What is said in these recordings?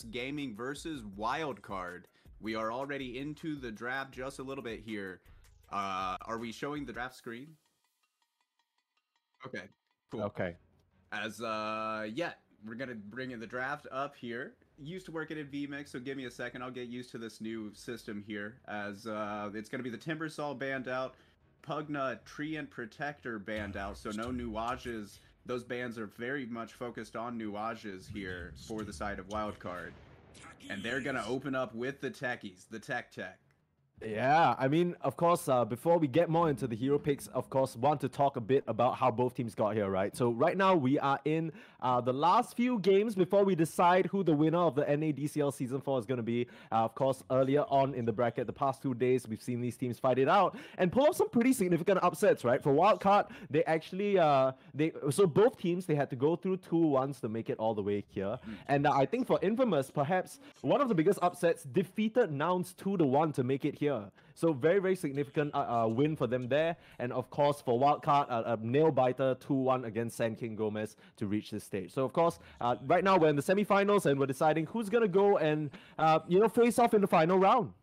Gaming versus Wildcard. We are already into the draft just a little bit here. Are we showing the draft screen? Okay, cool. Okay. Yeah, we're gonna bring in the draft up here. Used to work at VMix, so give me a second. I'll get used to this new system here. It's gonna be the Timbersaw banned out, Pugna Treant Protector banned out, so no nuages. Those bans are very much focused on nuages here for the side of Wildcard. And they're gonna open up with the techies, the tech. Yeah, I mean, of course, before we get more into the hero picks, of course, want to talk a bit about how both teams got here, right? So right now we are in the last few games before we decide who the winner of the NADCL Season 4 is going to be. Of course, earlier on in the bracket, the past 2 days, we've seen these teams fight it out and pull off some pretty significant upsets, right? For Wildcard, they actually, so both teams, they had to go through 2-1s to make it all the way here. And I think for Infamous, perhaps one of the biggest upsets, defeated Nouns 2-1 to make it here. So very, very significant win for them there. And of course, for Wildcard, a nail-biter 2-1 against Sand King Gomez to reach this stage. So of course, right now we're in the semifinals and we're deciding who's going to go and, face off in the final round.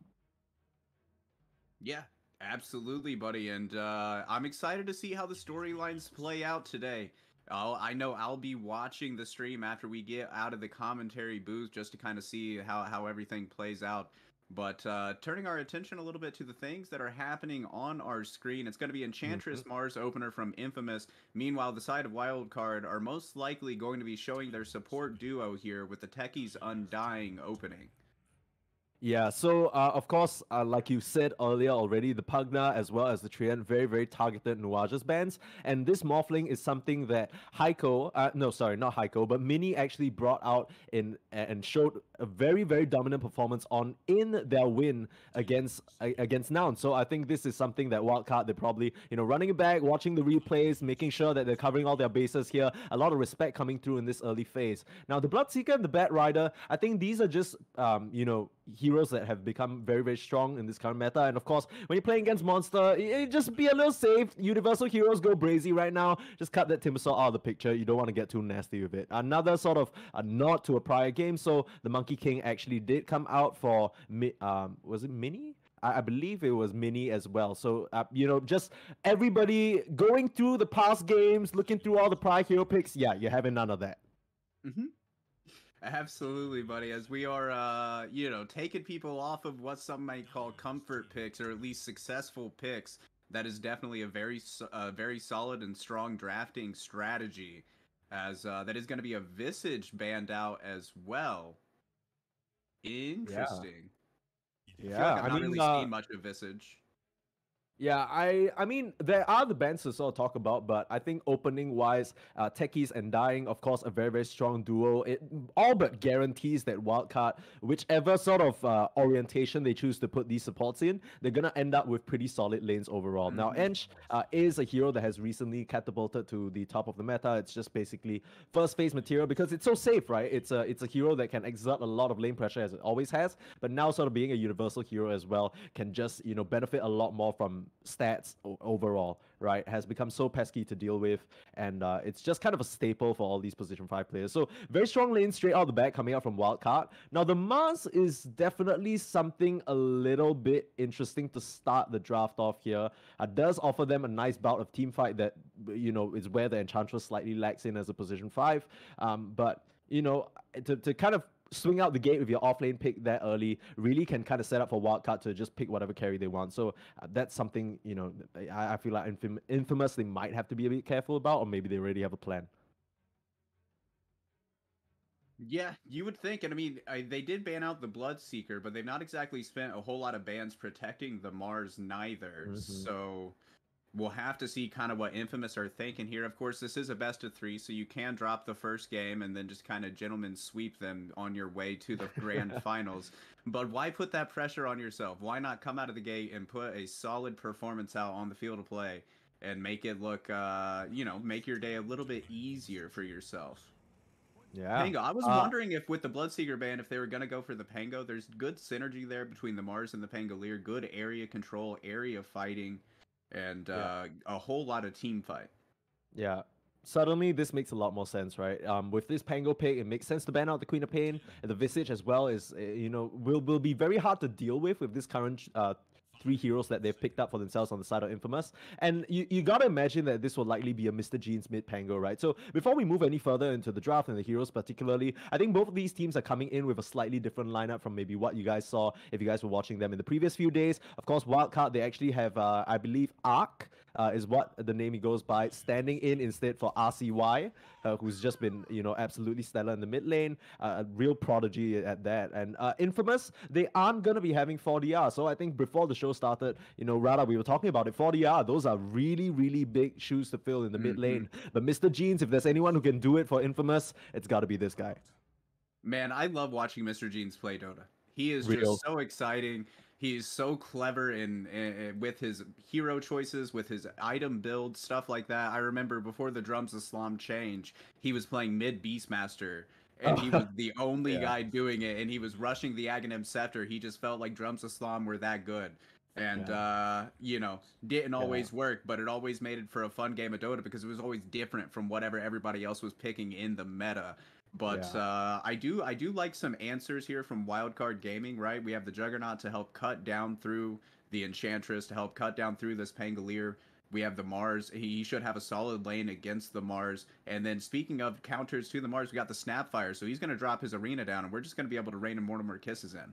Yeah, absolutely, buddy. And I'm excited to see how the storylines play out today. I know I'll be watching the stream after we get out of the commentary booth just to kind of see how everything plays out. But turning our attention a little bit to the things that are happening on our screen, it's going to be Enchantress Mars opener from Infamous. Meanwhile, the side of Wildcard are most likely going to be showing their support duo here with the Techies Undying opening. Yeah, so of course, like you said earlier already, the Pugna as well as the Treant, very, very targeted Nuages bans. And this Morphling is something that Heiko, no, sorry, not Heiko, but Mini actually brought out and showed a very, very dominant performance on in their win against Noun. So I think this is something that Wildcard, they're probably, running it back, watching the replays, making sure that they're covering all their bases here. A lot of respect coming through in this early phase. Now, the Bloodseeker and the Bat Rider, I think these are just, heroes that have become very, very strong in this current meta. And of course, when you're playing against Monster, just be a little safe. Universal heroes go brazy right now. Just cut that Timbersaw out of the picture. You don't want to get too nasty with it. Another sort of a nod to a prior game. So the Monkey King actually did come out for, was it Mini? I believe it was Mini as well. So, just everybody going through the past games, looking through all the prior hero picks. Yeah, you're having none of that. Absolutely, buddy. As we are, taking people off of what some might call comfort picks, or at least successful picks. That is definitely a very solid and strong drafting strategy. As that is going to be a Visage banned out as well. Interesting. Yeah, I feel like I've not really seen much of Visage. Yeah, I mean, there are the bands to sort of talk about, but I think opening-wise, Techies and Dying, of course, a very, very strong duo. It all but guarantees that Wildcard, whichever sort of orientation they choose to put these supports in, they're going to end up with pretty solid lanes overall. Now, Ench is a hero that has recently catapulted to the top of the meta. It's just basically first phase material because it's so safe, right? It's a hero that can exert a lot of lane pressure as it always has, but now sort of being a universal hero as well can just, benefit a lot more from stats overall, right? Has become so pesky to deal with, and it's just kind of a staple for all these position 5 players. So very strong lane straight out the back coming out from Wildcard. Now the Mars is definitely something a little bit interesting to start the draft off here. Does offer them a nice bout of team fight that, is where the Enchantress slightly lacks in as a position 5. But, to kind of swing out the gate with your offlane pick that early really can kind of set up for Wildcard to just pick whatever carry they want. So that's something, I feel like Infamous, they might have to be a bit careful about, or maybe they already have a plan. Yeah, you would think. And I mean, they did ban out the Bloodseeker, but they've not exactly spent a whole lot of bans protecting the Mars neither. So we'll have to see kind of what Infamous are thinking here. Of course, this is a best of 3, so you can drop the first game and then just kind of gentlemen sweep them on your way to the grand finals. But why put that pressure on yourself? Why not come out of the gate and put a solid performance out on the field of play and make it look, make your day a little bit easier for yourself? Yeah. Pango, I was wondering if with the Bloodseeker ban, if they were going to go for the Pango. There's good synergy there between the Mars and the Pangolier. Good area control, area fighting. And a whole lot of team fight. Yeah. suddenly this makes a lot more sense, right? With this Pango pick, it makes sense to ban out the Queen of Pain. And the Visage as well is, will be very hard to deal with this current three heroes that they've picked up for themselves on the side of Infamous. And you gotta imagine that this will likely be a Mr. Jeans mid Pango, right? So before we move any further into the draft and the heroes particularly, I think both of these teams are coming in with a slightly different lineup from maybe what you guys saw if you guys were watching them in the previous few days. Of course, Wildcard, they actually have, I believe, Arc. Is what the name he goes by, standing in instead for RCY, who's just been, absolutely stellar in the mid lane, a real prodigy at that. And Infamous, they aren't going to be having 4DR. So I think before the show started, Rada, we were talking about it. 4DR, those are really, really big shoes to fill in the mid lane. But Mr. Jeans, if there's anyone who can do it for Infamous, it's got to be this guy. Man, I love watching Mr. Jeans play Dota. He is Real. just so exciting. He's so clever in with his hero choices, with his item build, stuff like that. I remember before the Drums of Slum change, he was playing mid Beastmaster, and he was the only guy doing it, and he was rushing the Aghanim Scepter. He just felt like Drums of Slum were that good. And, didn't always work, but it always made it for a fun game of Dota because it was always different from whatever everybody else was picking in the meta. But I do like some answers here from Wildcard Gaming, right? We have the Juggernaut to help cut down through the Enchantress, to help cut down through this Pangolier. We have the Mars. He should have a solid lane against the Mars. And then speaking of counters to the Mars, we got the Snapfire. So he's going to drop his arena down, and we're just going to be able to rain Mortimer Kisses in.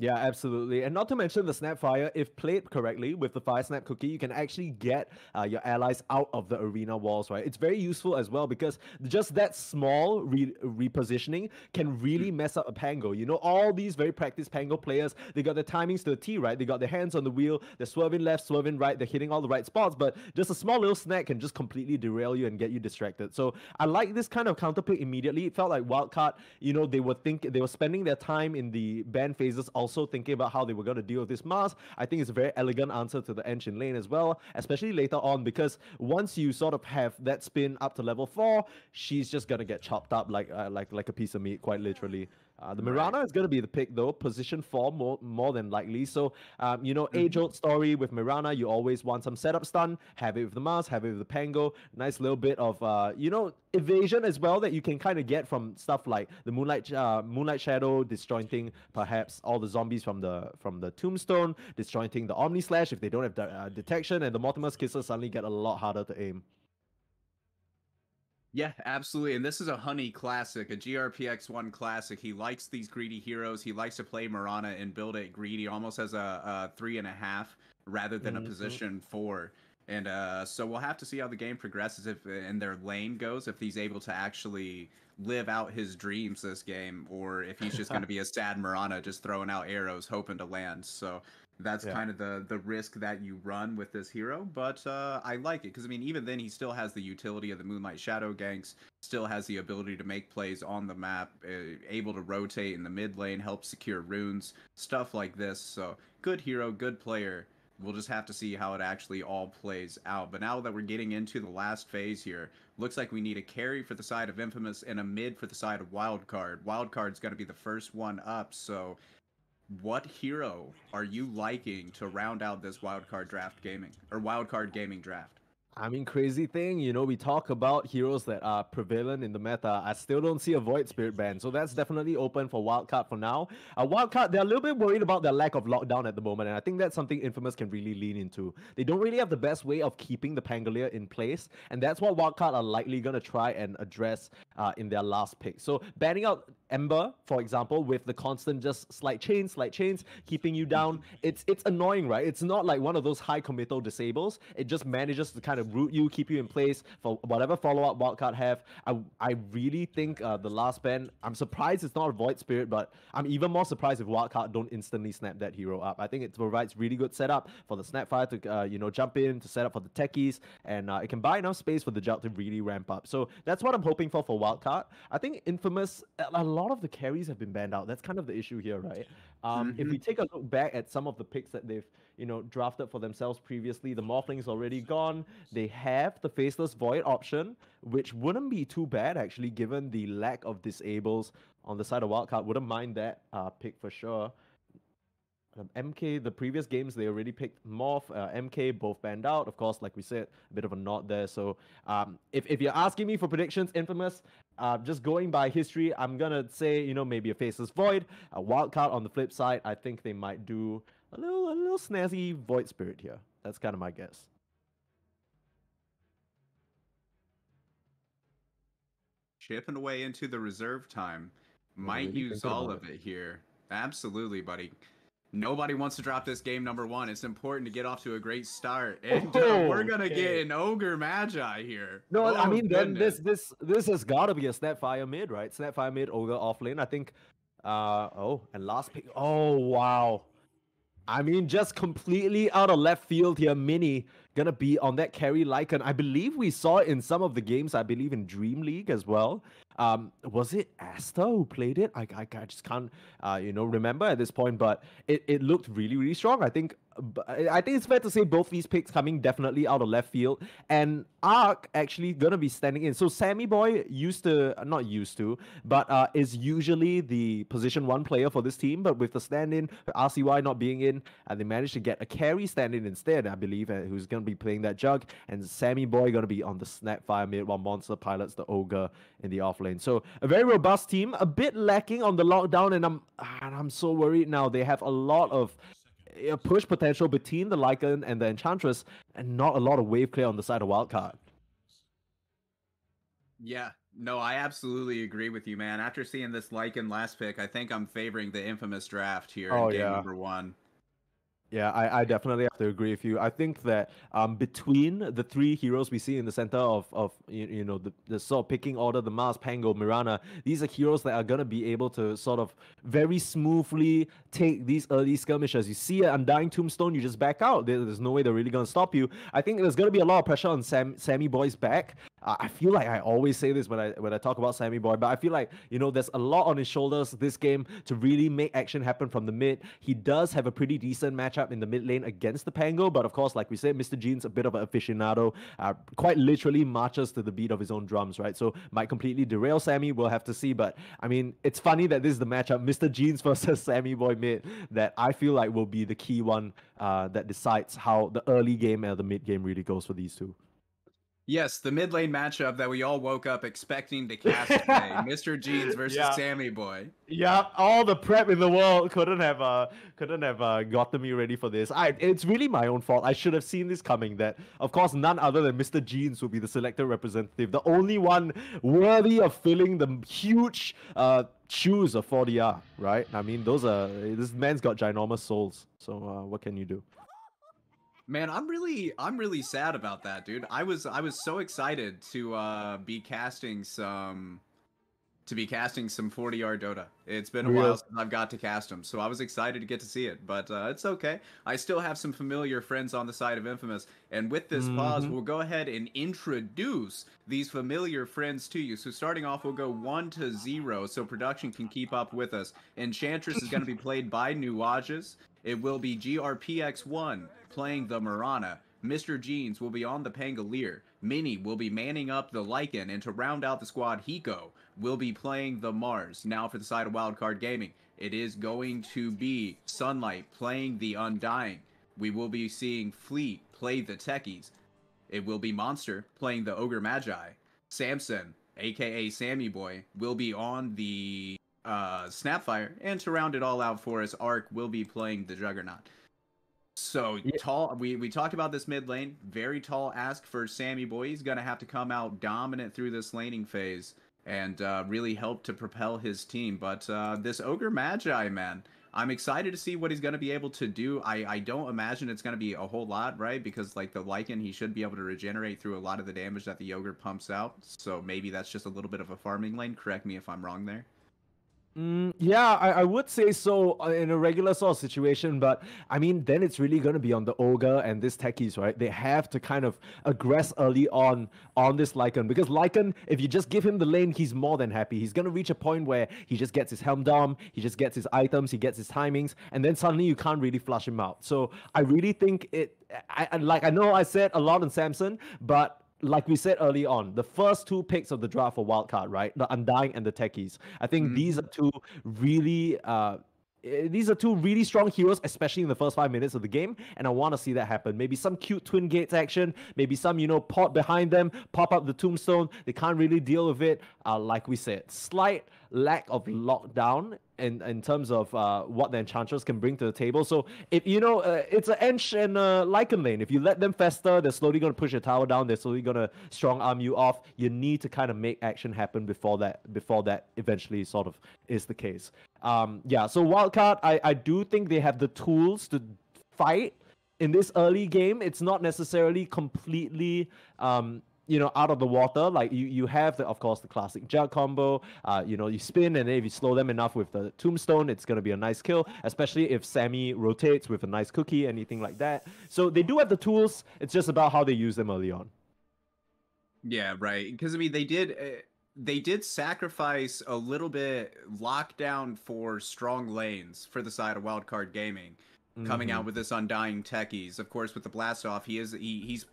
Yeah, absolutely. And not to mention the Snapfire, if played correctly with the Fire Snap Cookie, you can actually get your allies out of the arena walls, right? It's very useful as well because just that small repositioning can really mess up a Pango. All these very practiced Pango players, they got their timings to the T, right? They got their hands on the wheel, they're swerving left, swerving right, they're hitting all the right spots, but just a small little snack can just completely derail you and get you distracted. So I like this kind of counterpick immediately. It felt like Wildcard, they were spending their time in the ban phases also thinking about how they were going to deal with this Mars. I think it's a very elegant answer to the Engine lane as well, especially later on, because once you sort of have that spin up to level 4, she's just going to get chopped up like a piece of meat, quite literally. The Mirana is going to be the pick, though. Position 4 more than likely. So, age-old story with Mirana. You always want some setup stun. Have it with the Mars, have it with the Pango. Nice little bit of, evasion as well that you can kind of get from stuff like the Moonlight Shadow, disjointing perhaps all the zombies from the Tombstone, disjointing the Omni Slash if they don't have detection, and the Mortimer's Kisses suddenly get a lot harder to aim. Yeah, absolutely. And this is a Honey classic, a GRPX1 classic. He likes these greedy heroes. He likes to play Mirana and build it greedy, almost as a 3.5 rather than a position 4. And so we'll have to see how the game progresses and their lane goes, if he's able to actually live out his dreams this game, or if he's just going to be a sad Mirana just throwing out arrows hoping to land. So that's kind of the risk that you run with this hero, but I like it because, even then he still has the utility of the Moonlight Shadow ganks, still has the ability to make plays on the map, able to rotate in the mid lane, help secure runes, stuff like this. So good hero, good player. We'll just have to see how it actually all plays out. But now that we're getting into the last phase here, looks like we need a carry for the side of Infamous and a mid for the side of Wildcard. Wildcard's going to be the first one up, so what hero are you liking to round out this Wildcard Gaming draft? Crazy thing, we talk about heroes that are prevalent in the meta. I still don't see a Void Spirit ban, so that's definitely open for Wildcard for now. Wildcard, they're a little bit worried about their lack of lockdown at the moment, and I think that's something Infamous can really lean into. They don't really have the best way of keeping the Pangolier in place, and that's what Wildcard are likely going to try and address in their last pick. So banning out Ember, for example, with the constant just slight chains, keeping you down, it's annoying, right? It's not like one of those high committal disables. It just manages to kind of root you, keep you in place for whatever follow-up Wildcard have. I really think the last ban, I'm surprised it's not a Void Spirit, but I'm even more surprised if Wildcard don't instantly snap that hero up. I think it provides really good setup for the Snapfire to jump in, to set up for the techies, and it can buy enough space for the Jug to really ramp up. So that's what I'm hoping for Wildcard. I think Infamous, a lot of the carries have been banned out. That's kind of the issue here, right? If we take a look back at some of the picks that they've drafted for themselves previously, the Morphling's already gone. They have the Faceless Void option, which wouldn't be too bad actually, given the lack of disables on the side of Wildcard. Wouldn't mind that pick for sure. MK, the previous games, they already picked Morph, MK, both banned out. Of course, like we said, a bit of a nod there. So if you're asking me for predictions, Infamous, just going by history, I'm going to say, maybe a Faceless Void, a Wildcard on the flip side. I think they might do a little snazzy Void Spirit here. That's kind of my guess. Chipping away into the reserve time. Might really use all of it here. Absolutely, buddy. Nobody wants to drop this game number 1. It's important to get off to a great start. And we're going to get an Ogre Magi here. No, I mean, goodness. then this has got to be a Snapfire mid, right? Snapfire mid, Ogre off lane. I think, and last pick. Oh, wow. I mean, just completely out of left field here, Mini gonna be on that carry Lycan. I believe we saw it in some of the games, I believe in Dream League as well. Was it Asta who played it? I just can't, remember at this point, but it looked really, really strong. I think it's fair to say both these picks coming definitely out of left field, and Ark actually gonna be standing in. So Sammy Boy not used to, but is usually the position 1 player for this team. But with the stand-in, RCY not being in, they managed to get a carry stand-in instead, I believe, who's gonna be playing that jug, and Sammy Boy gonna be on the Snapfire mid while Monster pilots the Ogre in the off lane. So a very robust team, a bit lacking on the lockdown, and I'm so worried now. They have a lot of push potential between the Lycan and the Enchantress, and not a lot of wave clear on the side of Wildcard. Yeah, no, I absolutely agree with you, man. After seeing this Lycan last pick, I think I'm favoring the Infamous draft here in game number 1. Yeah, I definitely have to agree with you. I think that between the 3 heroes we see in the center of the sort of picking order, the Mars, Pango, Mirana, these are heroes that are going to be able to sort of very smoothly take these early skirmishes. You see an Undying Tombstone, you just back out. There's no way they're really going to stop you. I think there's going to be a lot of pressure on Sammy Boy's back. I feel like I always say this when I talk about Sammy Boy, but I feel like, there's a lot on his shoulders this game to really make action happen from the mid. He does have a pretty decent matchup in the mid lane against the Pango, but of course, like we said, Mr. Jean's a bit of an aficionado, quite literally marches to the beat of his own drums, right? So might completely derail Sammy, we'll have to see, but I mean, it's funny that this is the matchup, Mr. Jeans versus Sammy Boy mid, that I feel like will be the key one that decides how the early game and the mid game really goes for these two. Yes, the mid lane matchup that we all woke up expecting to cast today. Mr. Jeans versus Sammy Boy. Yeah, all the prep in the world couldn't have gotten me ready for this. It's really my own fault. I should have seen this coming. That, of course, none other than Mr. Jeans will be the selected representative, the only one worthy of filling the huge shoes of 4DR, right? I mean, this man's got ginormous souls. So what can you do? Man, I'm really sad about that, dude. I was so excited to be casting some 40R Dota. It's been a while since I've got to cast them, so I was excited to get to see it. But it's okay. I still have some familiar friends on the side of Infamous, and with this pause, we'll go ahead and introduce these familiar friends to you. So starting off, we'll go 1-0, so production can keep up with us. Enchantress is going to be played by Nuages. It will be GRPX1 playing the Mirana. Mr. Jeans will be on the Pangolier. Mini will be manning up the Lycan, and to round out the squad, Hiko will be playing the Mars. Now for the side of Wildcard Gaming, it is going to be Sunlight playing the Undying. We will be seeing Fleet play the Techies. It will be Monster playing the Ogre Magi. Samson, aka Sammy Boy, will be on the Snapfire, and to round it all out for us, Ark will be playing the Juggernaut. So tall. We talked about this mid lane. Very tall ask for Sammy Boy. He's gonna have to come out dominant through this laning phase and really help to propel his team. But this Ogre Magi, man, I'm excited to see what he's gonna be able to do. I don't imagine it's gonna be a whole lot, right? Because like the Lycan, he should be able to regenerate through a lot of the damage that the Ogre pumps out. So maybe that's just a little bit of a farming lane. Correct me if I'm wrong there. Yeah, I would say so in a regular sort of situation, but I mean, then it's really going to be on the Ogre and this Techies, right? They have to kind of aggress early on this Lycan, because Lycan, if you just give him the lane, he's more than happy. He's going to reach a point where he just gets his Helm Dom, he just gets his items, he gets his timings, and then suddenly you can't really flush him out. So I really think I know I said a lot on Samson, but like we said early on, the first 2 picks of the draft for Wildcard, right? The Undying and the Techies. I think these are 2 really These are two really strong heroes, especially in the first 5 minutes of the game, and I want to see that happen. Maybe some cute twin gates action, maybe some, pot behind them, pop up the tombstone. They can't really deal with it. Like we said, slight lack of lockdown in terms of what the Enchantress can bring to the table. So if it's an Ench and a Lycan lane. If you let them fester, they're slowly going to push your tower down. They're slowly going to strong arm you off. You need to kind of make action happen before that eventually sort of is the case. So Wildcard, I do think they have the tools to fight in this early game. It's not necessarily completely out of the water. Like you have of course the classic jug combo. You spin, and then if you slow them enough with the tombstone, it's gonna be a nice kill, especially if Sammy rotates with a nice cookie, anything like that. So they do have the tools. It's just about how they use them early on. Yeah, right. Because I mean, they did sacrifice a little bit lockdown for strong lanes for the side of Wildcard Gaming, coming out with this Undying Techies. Of course, with the blast off, he's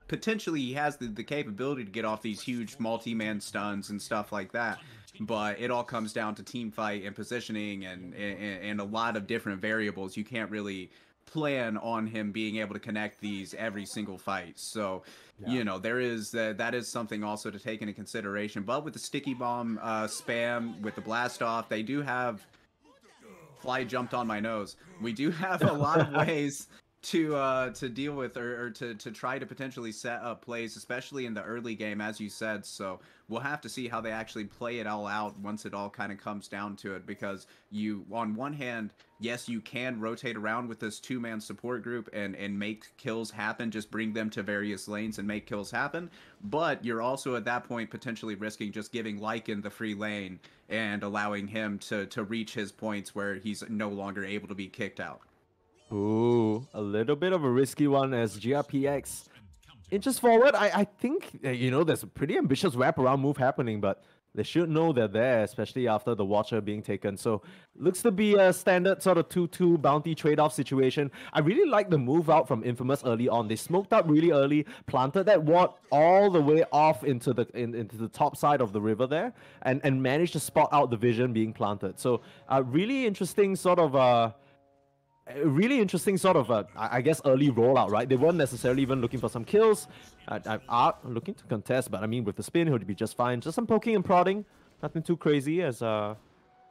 potentially he has the capability to get off these huge multi-man stuns and stuff like that, but it all comes down to team fight and positioning and a lot of different variables. You can't really plan on him being able to connect these every single fight. So there is that is something also to take into consideration. But with the sticky bomb spam, with the blast off, they do have fly jumped on my nose. We do have a lot of ways to deal with or to try to potentially set up plays, especially in the early game, as you said. So we'll have to see how they actually play it all out once it all kind of comes down to it, because you, on one hand, yes, you can rotate around with this two-man support group and make kills happen, just bring them to various lanes and make kills happen, but you're also at that point potentially risking just giving Lycan the free lane and allowing him to reach his points where he's no longer able to be kicked out. Ooh, a little bit of a risky one as GRPX inches forward. I think, there's a pretty ambitious wraparound move happening, but they should know they're there, especially after the Watcher being taken. So, looks to be a standard sort of 2-2 bounty trade-off situation. I really like the move out from Infamous early on. They smoked up really early, planted that ward all the way off into the top side of the river there, and managed to spot out the vision being planted. So, really interesting sort of I guess, early rollout, right? They weren't necessarily even looking for some kills. Are looking to contest, but I mean, with the spin, he'll be just fine. Just some poking and prodding. Nothing too crazy as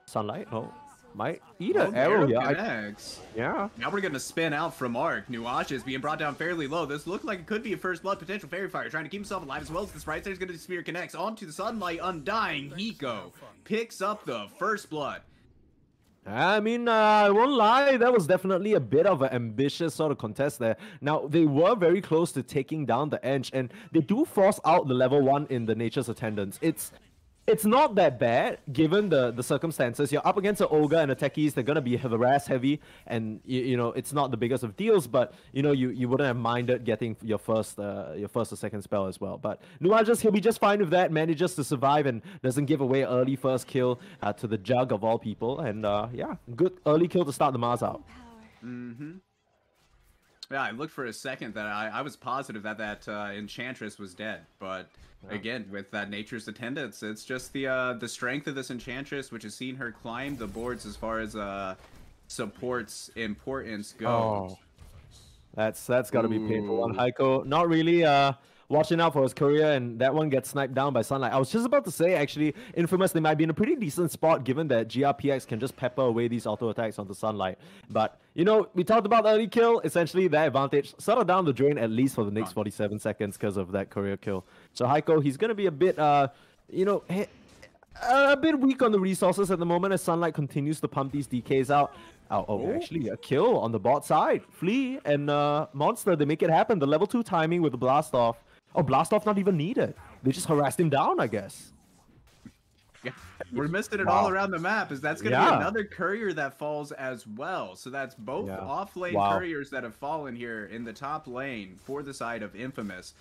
Sunlight. Oh, might eat an arrow here. Yeah. Now we're going to spin out from Arc. Nuage is being brought down fairly low. This looked like it could be a first blood potential Fairy Fire, trying to keep himself alive as well as this right there's going to spear connects onto the Sunlight. Undying Hiko picks up the first blood. I mean, I won't lie, that was definitely a bit of an ambitious sort of contest there. Now, they were very close to taking down the Ench, and they do force out the level 1 in the Nature's Attendants. It's not that bad, given the circumstances. You're up against an Ogre and a Techies. They're going to be harass heavy, and it's not the biggest of deals, but you wouldn't have minded getting your first or second spell as well. But Nuages, he'll be just fine with that, manages to survive and doesn't give away an early first kill to the Jug of all people. And good early kill to start the Mars out. Yeah, I looked for a second that I was positive that Enchantress was dead, but again, with that Nature's Attendants, it's just the strength of this Enchantress, which has seen her climb the boards as far as support's importance goes. Oh, that's got to be painful one. Heiko, not really watching out for his career, and that one gets sniped down by Sunlight. I was just about to say, actually, Infamous, they might be in a pretty decent spot given that GRPX can just pepper away these auto attacks onto Sunlight. But, we talked about the early kill, essentially that advantage settled down the drain at least for the next 47 seconds because of that career kill. So Heiko, he's going to be a bit, a bit weak on the resources at the moment as Sunlight continues to pump these DKs out. Actually, a kill on the bot side. Flea and Monster, they make it happen. The level 2 timing with the blast off. Oh, blast off not even needed. They just harassed him down, I guess. Yeah, we're missing it all around the map. That's going to be another courier that falls as well. So that's both off-lane couriers that have fallen here in the top lane for the side of Infamous.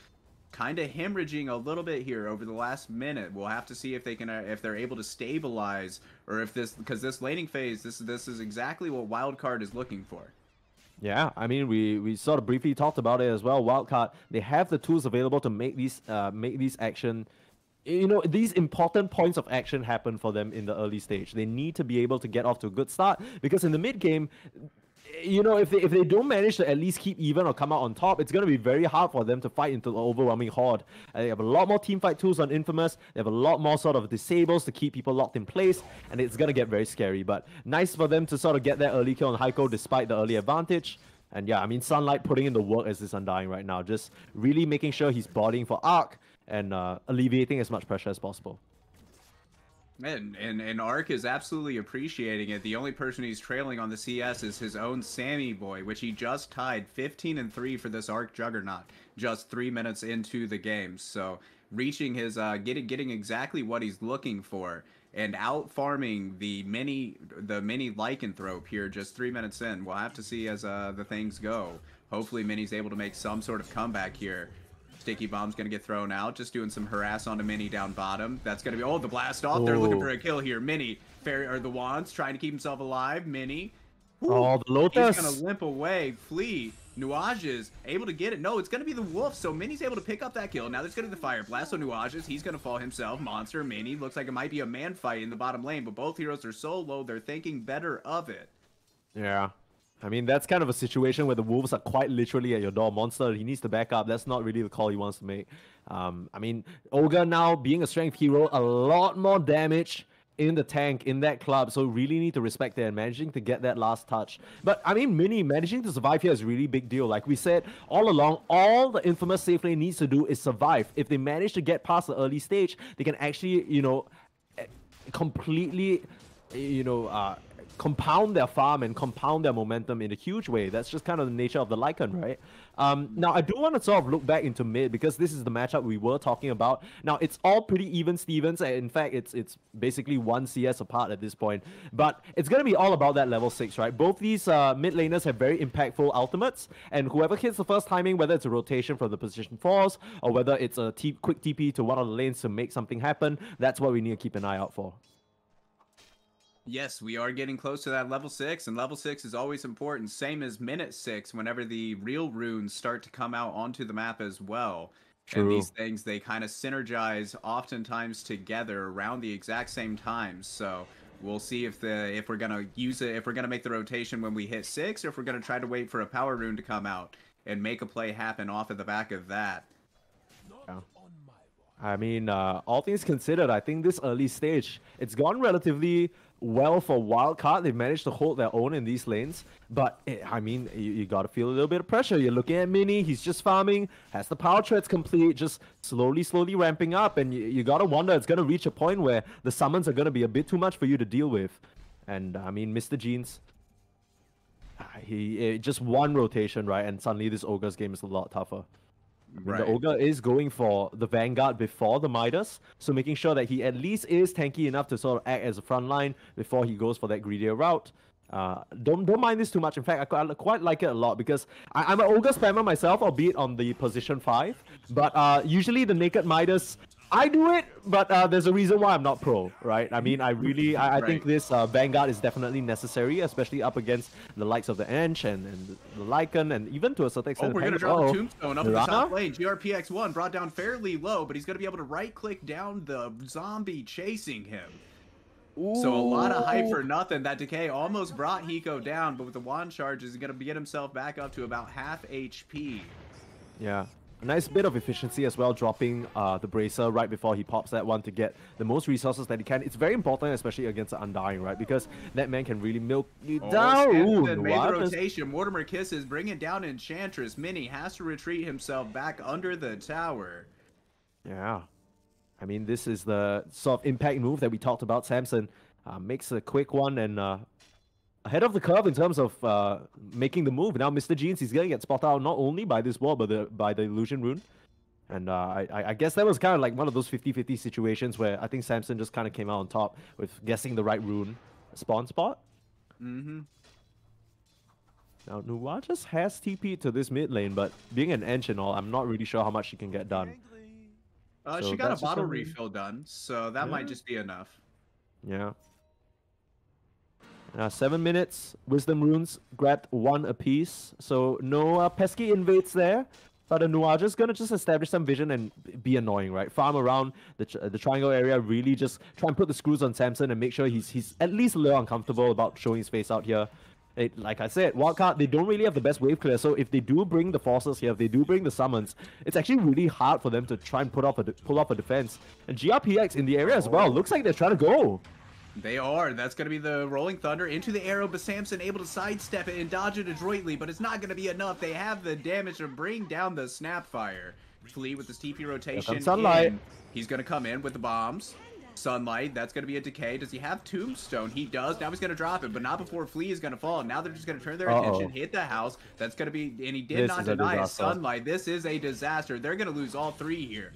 Kind of hemorrhaging a little bit here over the last minute. We'll have to see if they can, if they're able to stabilize, or if because this laning phase, this is exactly what Wildcard is looking for. Yeah, I mean, we sort of briefly talked about it as well. Wildcard, they have the tools available to make these action you know, these important points of action happen for them in the early stage. They need to be able to get off to a good start, because in the mid game, you know, if they don't manage to at least keep even or come out on top, it's going to be very hard for them to fight into the overwhelming horde. They have a lot more teamfight tools on Infamous. They have a lot more sort of disables to keep people locked in place, and it's going to get very scary. But nice for them to sort of get that early kill on Heiko despite the early advantage. And yeah, I mean, Sunlight putting in the work as this Undying right now, just really making sure he's bodying for Arc and alleviating as much pressure as possible. And Ark is absolutely appreciating it. The only person he's trailing on the CS is his own Sammy boy, which he just tied 15-3 for this Ark Juggernaut just 3 minutes into the game. So reaching his getting exactly what he's looking for, and out farming the mini lycanthrope here just 3 minutes in. We'll have to see as the things go. Hopefully Mini's able to make some sort of comeback here. Sticky Bomb's going to get thrown out, just doing some harass onto Mini down bottom. That's going to be, oh, the blast off. They're looking for a kill here. Mini, or the Wands, trying to keep himself alive. Mini. Woo. Oh, the Lotus. He's going to limp away. Flee. Nuages able to get it. No, it's going to be the Wolf, so Mini's able to pick up that kill. Now there's going to be the Fire Blast, so Nuages, he's going to fall himself. Monster, Mini, looks like it might be a man fight in the bottom lane, but both heroes are so low, they're thinking better of it. Yeah. I mean, that's kind of a situation where the Wolves are quite literally at your door. Monster, he needs to back up. That's not really the call he wants to make. I mean, Ogre now being a strength hero, a lot more damage in the tank, in that club. So really need to respect it and managing to get that last touch. But I mean, Mini managing to survive here is a really big deal. Like we said all along, all the Infamous safe lane needs to do is survive. If they manage to get past the early stage, they can actually, you know, completely, you know, compound their farm and compound their momentum in a huge way. That's just kind of the nature of the Lycan, right? Now, I do want to sort of look back into mid, because this is the matchup we were talking about. Now, it's all pretty even Stevens. In fact, it's basically one CS apart at this point. But it's going to be all about that level 6, right? Both these mid laners have very impactful ultimates, and whoever hits the first timing, whether it's a rotation from the position 4s, or whether it's a quick TP to one of the lanes to make something happen, that's what we need to keep an eye out for. Yes, we are getting close to that level 6, and level 6 is always important, same as minute 6, whenever the real runes start to come out onto the map as well. True. And these things, they kind of synergize oftentimes together around the exact same time. So we'll see if we're gonna use it, if we're gonna make the rotation when we hit 6, or if we're gonna try to wait for a power rune to come out and make a play happen off of the back of that. Yeah. I mean, all things considered, I think this early stage, it's gone relatively well for Wildcard. They've managed to hold their own in these lanes, but I mean, you got to feel a little bit of pressure. You're looking at Mini, he's just farming, has the power treads complete, just slowly ramping up, and you got to wonder, it's going to reach a point where the summons are going to be a bit too much for you to deal with. And I mean, Mr. Jeans, he just one rotation, right, and suddenly this Ogre's game is a lot tougher. Right. The Ogre is going for the Vanguard before the Midas, so making sure that he at least is tanky enough to sort of act as a front line before he goes for that greedier route. Don't mind this too much. In fact, I quite like it a lot, because I'm an Ogre spammer myself, albeit on the position 5. But usually the Naked Midas, I do it, but there's a reason why I'm not pro, right? I mean, I right. think this Vanguard is definitely necessary, especially up against the likes of the Ench and the Lycan, and even to a certain extent. Oh, we're going to drop a Tombstone up in the top lane. GRPX1 brought down fairly low, but he's going to be able to right-click down the zombie chasing him. Ooh. So a lot of hype for nothing. That decay almost brought Hiko down, but with the wand charges, he's going to get himself back up to about half HP. Yeah. A nice bit of efficiency as well, dropping the Bracer right before he pops that one to get the most resources that he can. It's very important, especially against the Undying, right? Because that man can really milk you down. Ooh, made the rotation. Mortimer kisses, bringing down Enchantress. Mini has to retreat himself back under the tower. Yeah. I mean, this is the sort of impact move that we talked about. Samson makes a quick one and ahead of the curve in terms of making the move. Now, Mr. Jeans, he's going to get spotted out not only by this wall, but by the Illusion Rune. And I guess that was kind of like one of those 50-50 situations where I think Samson just kind of came out on top with guessing the right rune spawn spot. Mm-hmm. Now, Nuwa just has TP to this mid lane, but being an Ench and all, I'm not really sure how much she can get done. So she got a bottle refill done, so that might just be enough. Yeah. 7 minutes. Wisdom runes grabbed 1 apiece. So no pesky invades there. But the Nua's just gonna just establish some vision and be annoying, right? Farm around the triangle area, really just try and put the screws on Samson and make sure he's at least a little uncomfortable about showing his face out here. Like I said, Wildcard, they don't really have the best wave clear, so if they do bring the forces here, if they do bring the summons, it's actually really hard for them to try and pull off a defense. And GRPX in the area as well, looks like they're trying to go. They are. That's going to be the Rolling Thunder into the arrow, but Samson able to sidestep it and dodge it adroitly, but it's not going to be enough. They have the damage to bring down the Snapfire. Flea with his TP rotation. Sunlight. He's going to come in with the bombs. Sunlight, that's going to be a decay. Does he have Tombstone? He does. Now he's going to drop it, but not before Flea is going to fall. Now they're just going to turn their attention, hit the house. That's going to be, and he did not deny it. Sunlight, this is a disaster. They're going to lose all three here.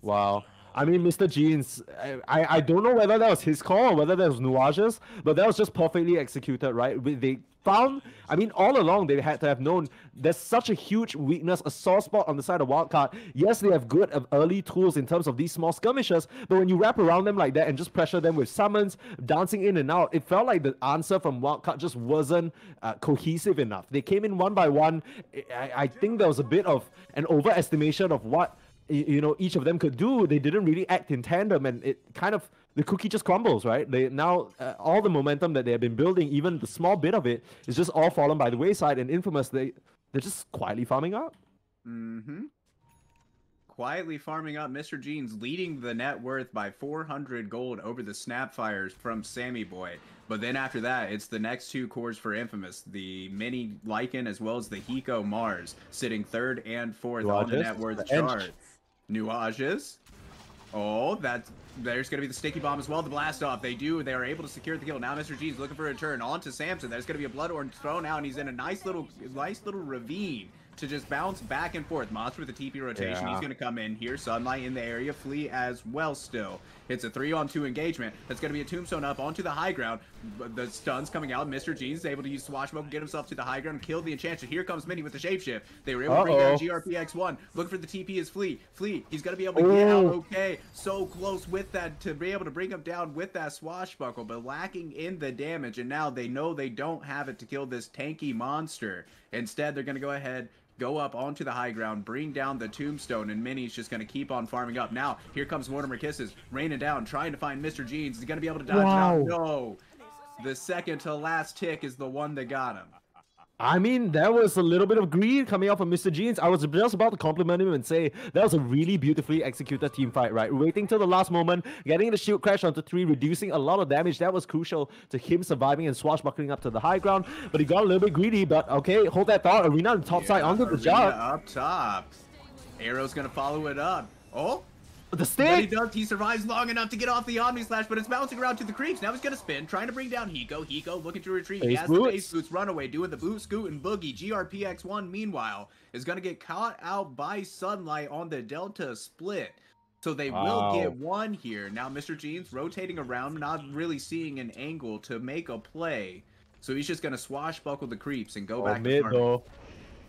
Wow. I mean, Mr. Jeans, I don't know whether that was his call or whether that was Nuage's, but that was just perfectly executed, right? They found, I mean, all along they had to have known there's such a huge weakness, a sore spot on the side of Wildcard. Yes, they have good early tools in terms of these small skirmishes, but when you wrap around them like that and just pressure them with summons, dancing in and out, it felt like the answer from Wildcard just wasn't cohesive enough. They came in one by one. I think there was a bit of an overestimation of what each of them could do. They didn't really act in tandem, and it kind of, the cookie just crumbles, right? They now all the momentum that they have been building, even the small bit of it, is just all fallen by the wayside. And Infamous, they're just quietly farming up. Quietly farming up. Mr. Jeans leading the net worth by 400 gold over the Snapfires from Sammy Boy. But then after that, it's the next two cores for Infamous, the Mini Lycan as well as the Hiko Mars, sitting third and fourth on the net worth chart. Nuages. Oh, there's going to be the sticky bomb as well, the blast off. They are able to secure the kill. Now Mr. G's looking for a turn on to Samson. There's going to be a blood orange thrown out, and he's in a nice little ravine to just bounce back and forth. Monster with the TP rotation. He's going to come in here. Sunlight in the area. Flea as well still. It's a 3-on-2 engagement. That's going to be a tombstone up onto the high ground. The stuns coming out. Mr. Jeans is able to use Swashbuckle, get himself to the high ground, kill the enchanter. Here comes Mini with the shapeshift. They were able to bring down GRPX1. Look for the TP is Flea. He's going to be able to get out okay. So close with that to be able to bring him down with that Swashbuckle, but lacking in the damage. And now they know they don't have it to kill this tanky monster. Instead, they're going to go ahead, go up onto the high ground, bring down the tombstone, and Mini's just going to keep on farming up. Now, here comes Mortimer Kisses, raining down, trying to find Mr. Jeans. He's going to be able to dodge it out. No. The second to last tick is the one that got him. I mean, there was a little bit of greed coming out from Mr. Jeans. I was just about to compliment him and say that was a really beautifully executed team fight, right? Waiting till the last moment, getting the shield crash onto 3, reducing a lot of damage. That was crucial to him surviving and swashbuckling up to the high ground. But he got a little bit greedy, but okay, hold that thought. Arena on the top side onto the jug. Up top. Arrow's going to follow it up. Oh. The stick! He survives long enough to get off the Omni Slash, but it's bouncing around to the creeps. Now he's going to spin, trying to bring down Hiko. Hiko looking to retreat. He has the base boots, runaway, doing the boot, scoot, and boogie. GRPX1, meanwhile, is going to get caught out by Sunlight on the Delta split. So they will get one here. Now Mr. Jeans rotating around, not really seeing an angle to make a play. So he's just going to swashbuckle the creeps and go back to farming.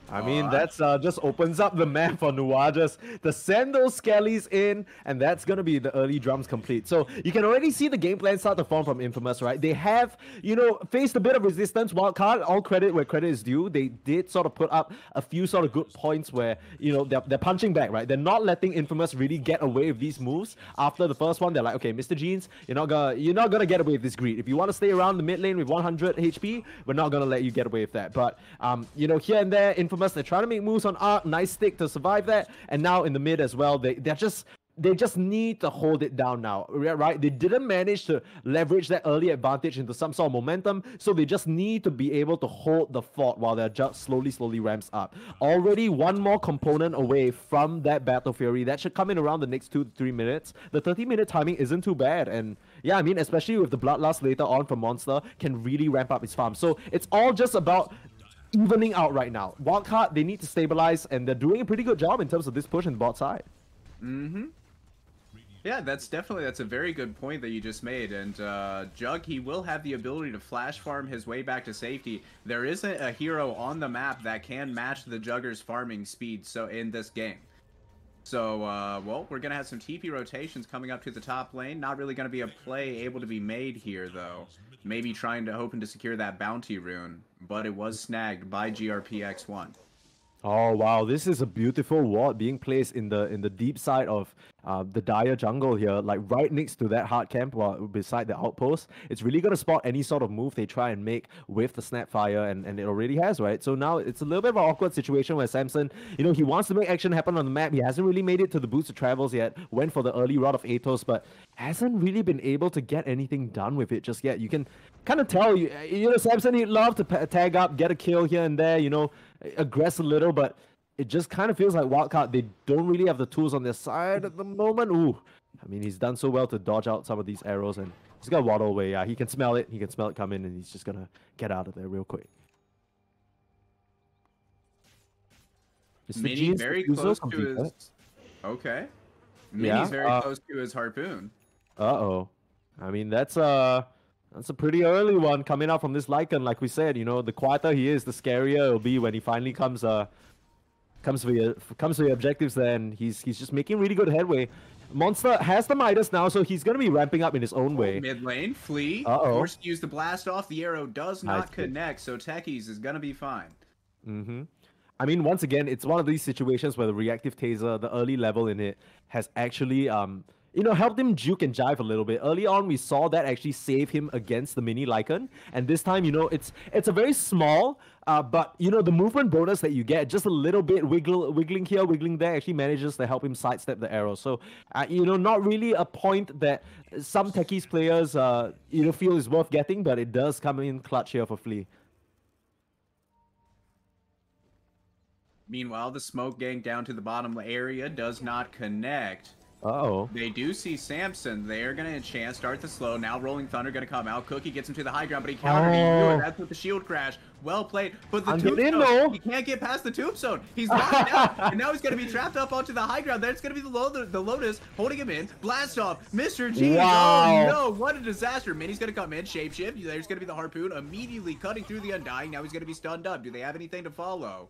I mean, that's just opens up the map for Nuages to send those skellies in, and that's going to be the early drums complete. So you can already see the game plan start to form from Infamous, right? They have, faced a bit of resistance. Wildcard, all credit where credit is due. They did sort of put up a few sort of good points where, they're punching back, right? They're not letting Infamous really get away with these moves. After the first one, they're like, okay, Mr. Jeans, you're not gonna get away with this greed. If you want to stay around the mid lane with 100 HP, we're not gonna let you get away with that. But, here and there, Infamous, they're trying to make moves on Arc, nice stick to survive that, and now in the mid as well, they just need to hold it down now, right? They didn't manage to leverage that early advantage into some sort of momentum, so they just need to be able to hold the fort while their jug slowly ramps up. Already one more component away from that Battle Fury. That should come in around the next 2 to 3 minutes. The 30-minute timing isn't too bad, and yeah, I mean, especially with the Bloodlust later on from Monster, can really ramp up his farm. So it's all just about evening out right now. Wildcard, they need to stabilize, and they're doing a pretty good job in terms of this push in the bot side. Yeah, that's a very good point that you just made. And Jug, he will have the ability to flash farm his way back to safety. There isn't a hero on the map that can match the Jugger's farming speed in this game. So, well, we're going to have some TP rotations coming up to the top lane. Not really going to be a play able to be made here, though. Maybe hoping to secure that bounty rune, but it was snagged by GRPX1. Oh wow, this is a beautiful ward being placed in the deep side of the dire jungle here, like right next to that hard camp, beside the outpost. It's really gonna spot any sort of move they try and make with the Snapfire, and it already has, right? So now it's a little bit of an awkward situation where Samson, he wants to make action happen on the map. He hasn't really made it to the boots of travels yet. Went for the early rod of Athos, but hasn't really been able to get anything done with it just yet. You can kind of tell, Samson, he'd love to tag up, get a kill here and there, aggress a little, but it just kind of feels like Wildcard, they don't really have the tools on their side at the moment. Ooh, I mean, he's done so well to dodge out some of these arrows, and he's got to waddle away. Yeah, he can smell it. He can smell it coming, and he's just going to get out of there real quick. Mini very close to his... Okay. Mini's very close to his harpoon. Uh-oh. I mean, that's a pretty early one coming out from this Lycan. Like we said, the quieter he is, the scarier it'll be when he finally comes for your objectives. Then he's just making really good headway. Monster has the Midas now, so he's gonna be ramping up in his own way. Mid lane, Flea. Forced to use the blast off. The arrow does not connect, so Techies is gonna be fine. Mm-hmm. I mean, once again, it's one of these situations where the reactive taser, the early level in it, has actually helped him juke and jive a little bit. Early on, we saw that actually save him against the mini Lycan. And this time, it's a very small, but, the movement bonus that you get, just a little bit wiggling here, wiggling there, actually manages to help him sidestep the arrow. So, not really a point that some Techies players, feel is worth getting, but it does come in clutch here for Flea. Meanwhile, the smoke gang down to the bottom area does not connect. Uh-oh. They do see Samson. They're going to chance start the slow. Now Rolling Thunder going to come out. Cookie gets him to the high ground, but he countered. He knew it. That's with the shield crash. Well played. But the tombstone, he can't get past the tombstone. He's locked out, and now he's going to be trapped up onto the high ground. That's going to be the Lotus holding him in. Blast off. Mr. G. Wow. Oh, no. What a disaster. Mini's going to come in. Shapeshift. There's going to be the Harpoon immediately cutting through the Undying. Now he's going to be stunned up. Do they have anything to follow?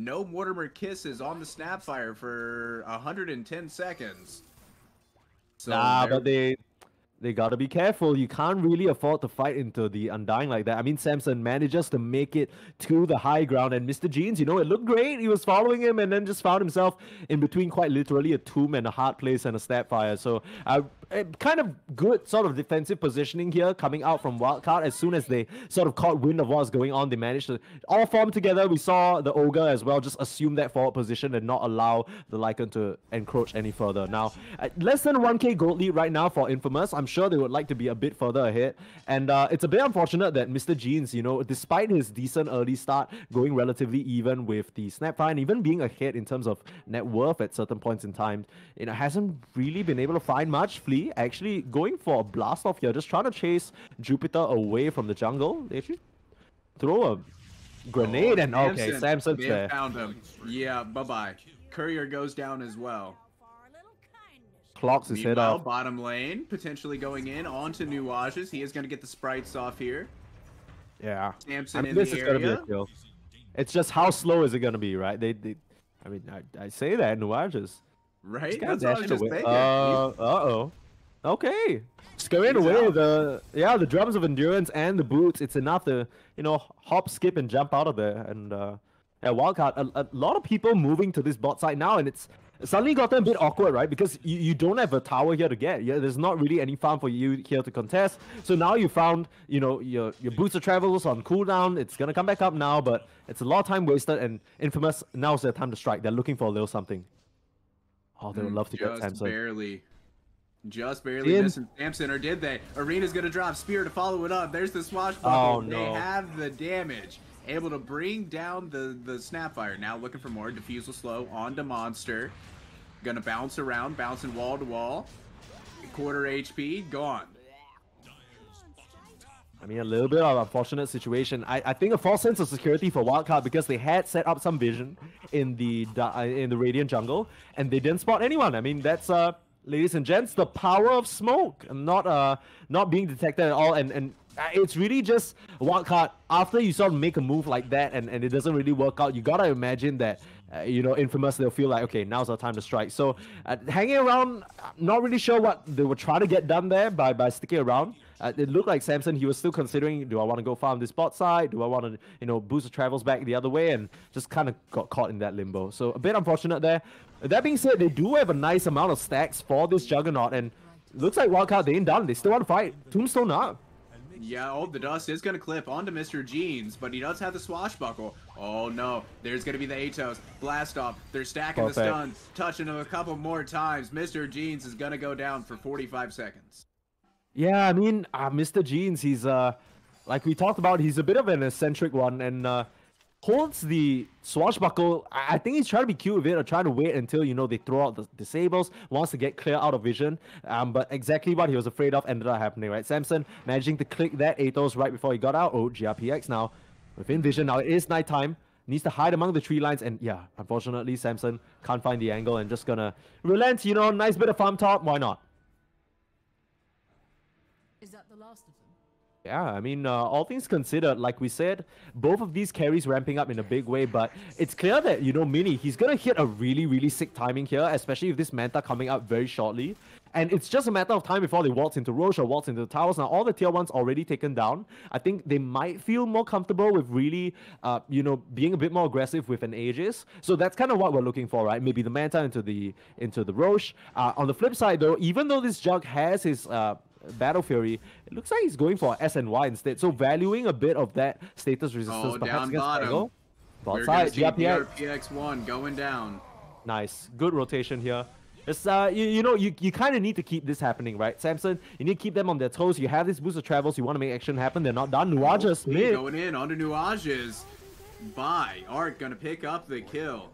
No Mortimer Kisses on the Snapfire for 110 seconds. So but they gotta be careful. You can't really afford to fight into the Undying like that. I mean, Samson manages to make it to the high ground, and Mr. Jeans, it looked great. He was following him and then just found himself in between quite literally a tomb and a hard place and a Snapfire. So kind of good sort of defensive positioning here coming out from Wildcard. As soon as they sort of caught wind of what's going on, they managed to all form together. We saw the Ogre as well just assume that forward position and not allow the Lycan to encroach any further. Now, less than 1k gold lead right now for Infamous. I'm sure they would like to be a bit further ahead. And it's a bit unfortunate that Mr. Jeans, despite his decent early start, going relatively even with the Snapfire and even being ahead in terms of net worth at certain points in time, hasn't really been able to find much. Flea actually going for a blast off here, just trying to chase Jupiter away from the jungle. They actually throw a grenade and Samson's there. Found him. Yeah, bye-bye. Courier goes down as well. Clocks his head off. Bottom lane, potentially going in onto Nuages. He is going to get the sprites off here. Yeah. Samson in this the is area. Gonna be a kill. It's just how slow is it going to be, right? I say that, Nuages. Right? That's what I was just thinking. Uh-oh. Okay. Scurrying away the drums of endurance and the boots. It's enough to, hop, skip, and jump out of there. And Wildcard, a lot of people moving to this bot side now, and it's suddenly gotten a bit awkward, right? Because you don't have a tower here to get. Yeah, there's not really any farm for you here to contest. So now you found, your boots of travels on cooldown. It's gonna come back up now, but it's a lot of time wasted. And Infamous, now's their time to strike. They're looking for a little something. Oh, they would love to get Samson. Just barely missing Samson, or did they? Arena's gonna drop Spear to follow it up. There's the swashbuckle. Oh, no. They have the damage. Able to bring down the Snapfire. Now looking for more. Diffusal slow onto Monster. Gonna bounce around, bouncing wall to wall. Quarter HP, gone. I mean, a little bit of an unfortunate situation. I think a false sense of security for Wildcard because they had set up some vision in the Radiant jungle, and they didn't spot anyone. I mean, that's ladies and gents, the power of smoke, not being detected at all, and it's really just Wildcard. After you sort of make a move like that and it doesn't really work out, you gotta imagine that Infamous, they'll feel like, okay, now's our time to strike. So hanging around, not really sure what they were trying to get done there by sticking around. It looked like Samson, he was still considering, do I want to go farm this bot side? Do I want to, you know, boost the travels back the other way? And just kind of got caught in that limbo. So a bit unfortunate there. That being said, they do have a nice amount of stacks for this Juggernaut. And looks like Wildcard, they ain't done. They still want to fight. Tombstone up. Yeah, oh, the dust is going to clip onto Mr. Jeans, but he does have the swashbuckle. Oh, no. There's going to be the Atos. Blast off. They're stacking the stuns, touching him a couple more times. Mr. Jeans is going to go down for 45 seconds. Yeah, I mean, Mr. Jeans, he's, like we talked about, he's a bit of an eccentric one, and holds the swashbuckle. I think he's trying to be cute with it, or trying to wait until, you know, they throw out the disables, wants to get clear out of vision. But exactly what he was afraid of ended up happening, right? Samson managing to click that Atos right before he got out. Oh, GRPX now within vision. Now it is nighttime. Needs to hide among the tree lines, and yeah, unfortunately, Samson can't find the angle and just gonna relent. You know, nice bit of farm top. Why not? Is that the last of them? Yeah, I mean, all things considered, like we said, both of these carries ramping up in a big way, but it's clear that, you know, Mini, he's going to hit a really, really sick timing here, especially with this Manta coming up very shortly. And it's just a matter of time before they waltz into Roche or waltz into the towers. Now, all the tier 1s already taken down. I think they might feel more comfortable with really, you know, being a bit more aggressive with an Aegis. So that's kind of what we're looking for, right? Maybe the Manta into the Roche. On the flip side, though, even though this Jug has his Battle Fury, it looks like he's going for SNY instead. So valuing a bit of that status resistance perhaps against Peggle. Bot side, GRPX1 going down. Nice. Good rotation here. It's, you know, you kind of need to keep this happening, right? Samson, you need to keep them on their toes. You have this boost of travels. You want to make action happen. They're not done. Nuages mid. Going in onto Nuages. Bye. Art going to pick up the kill.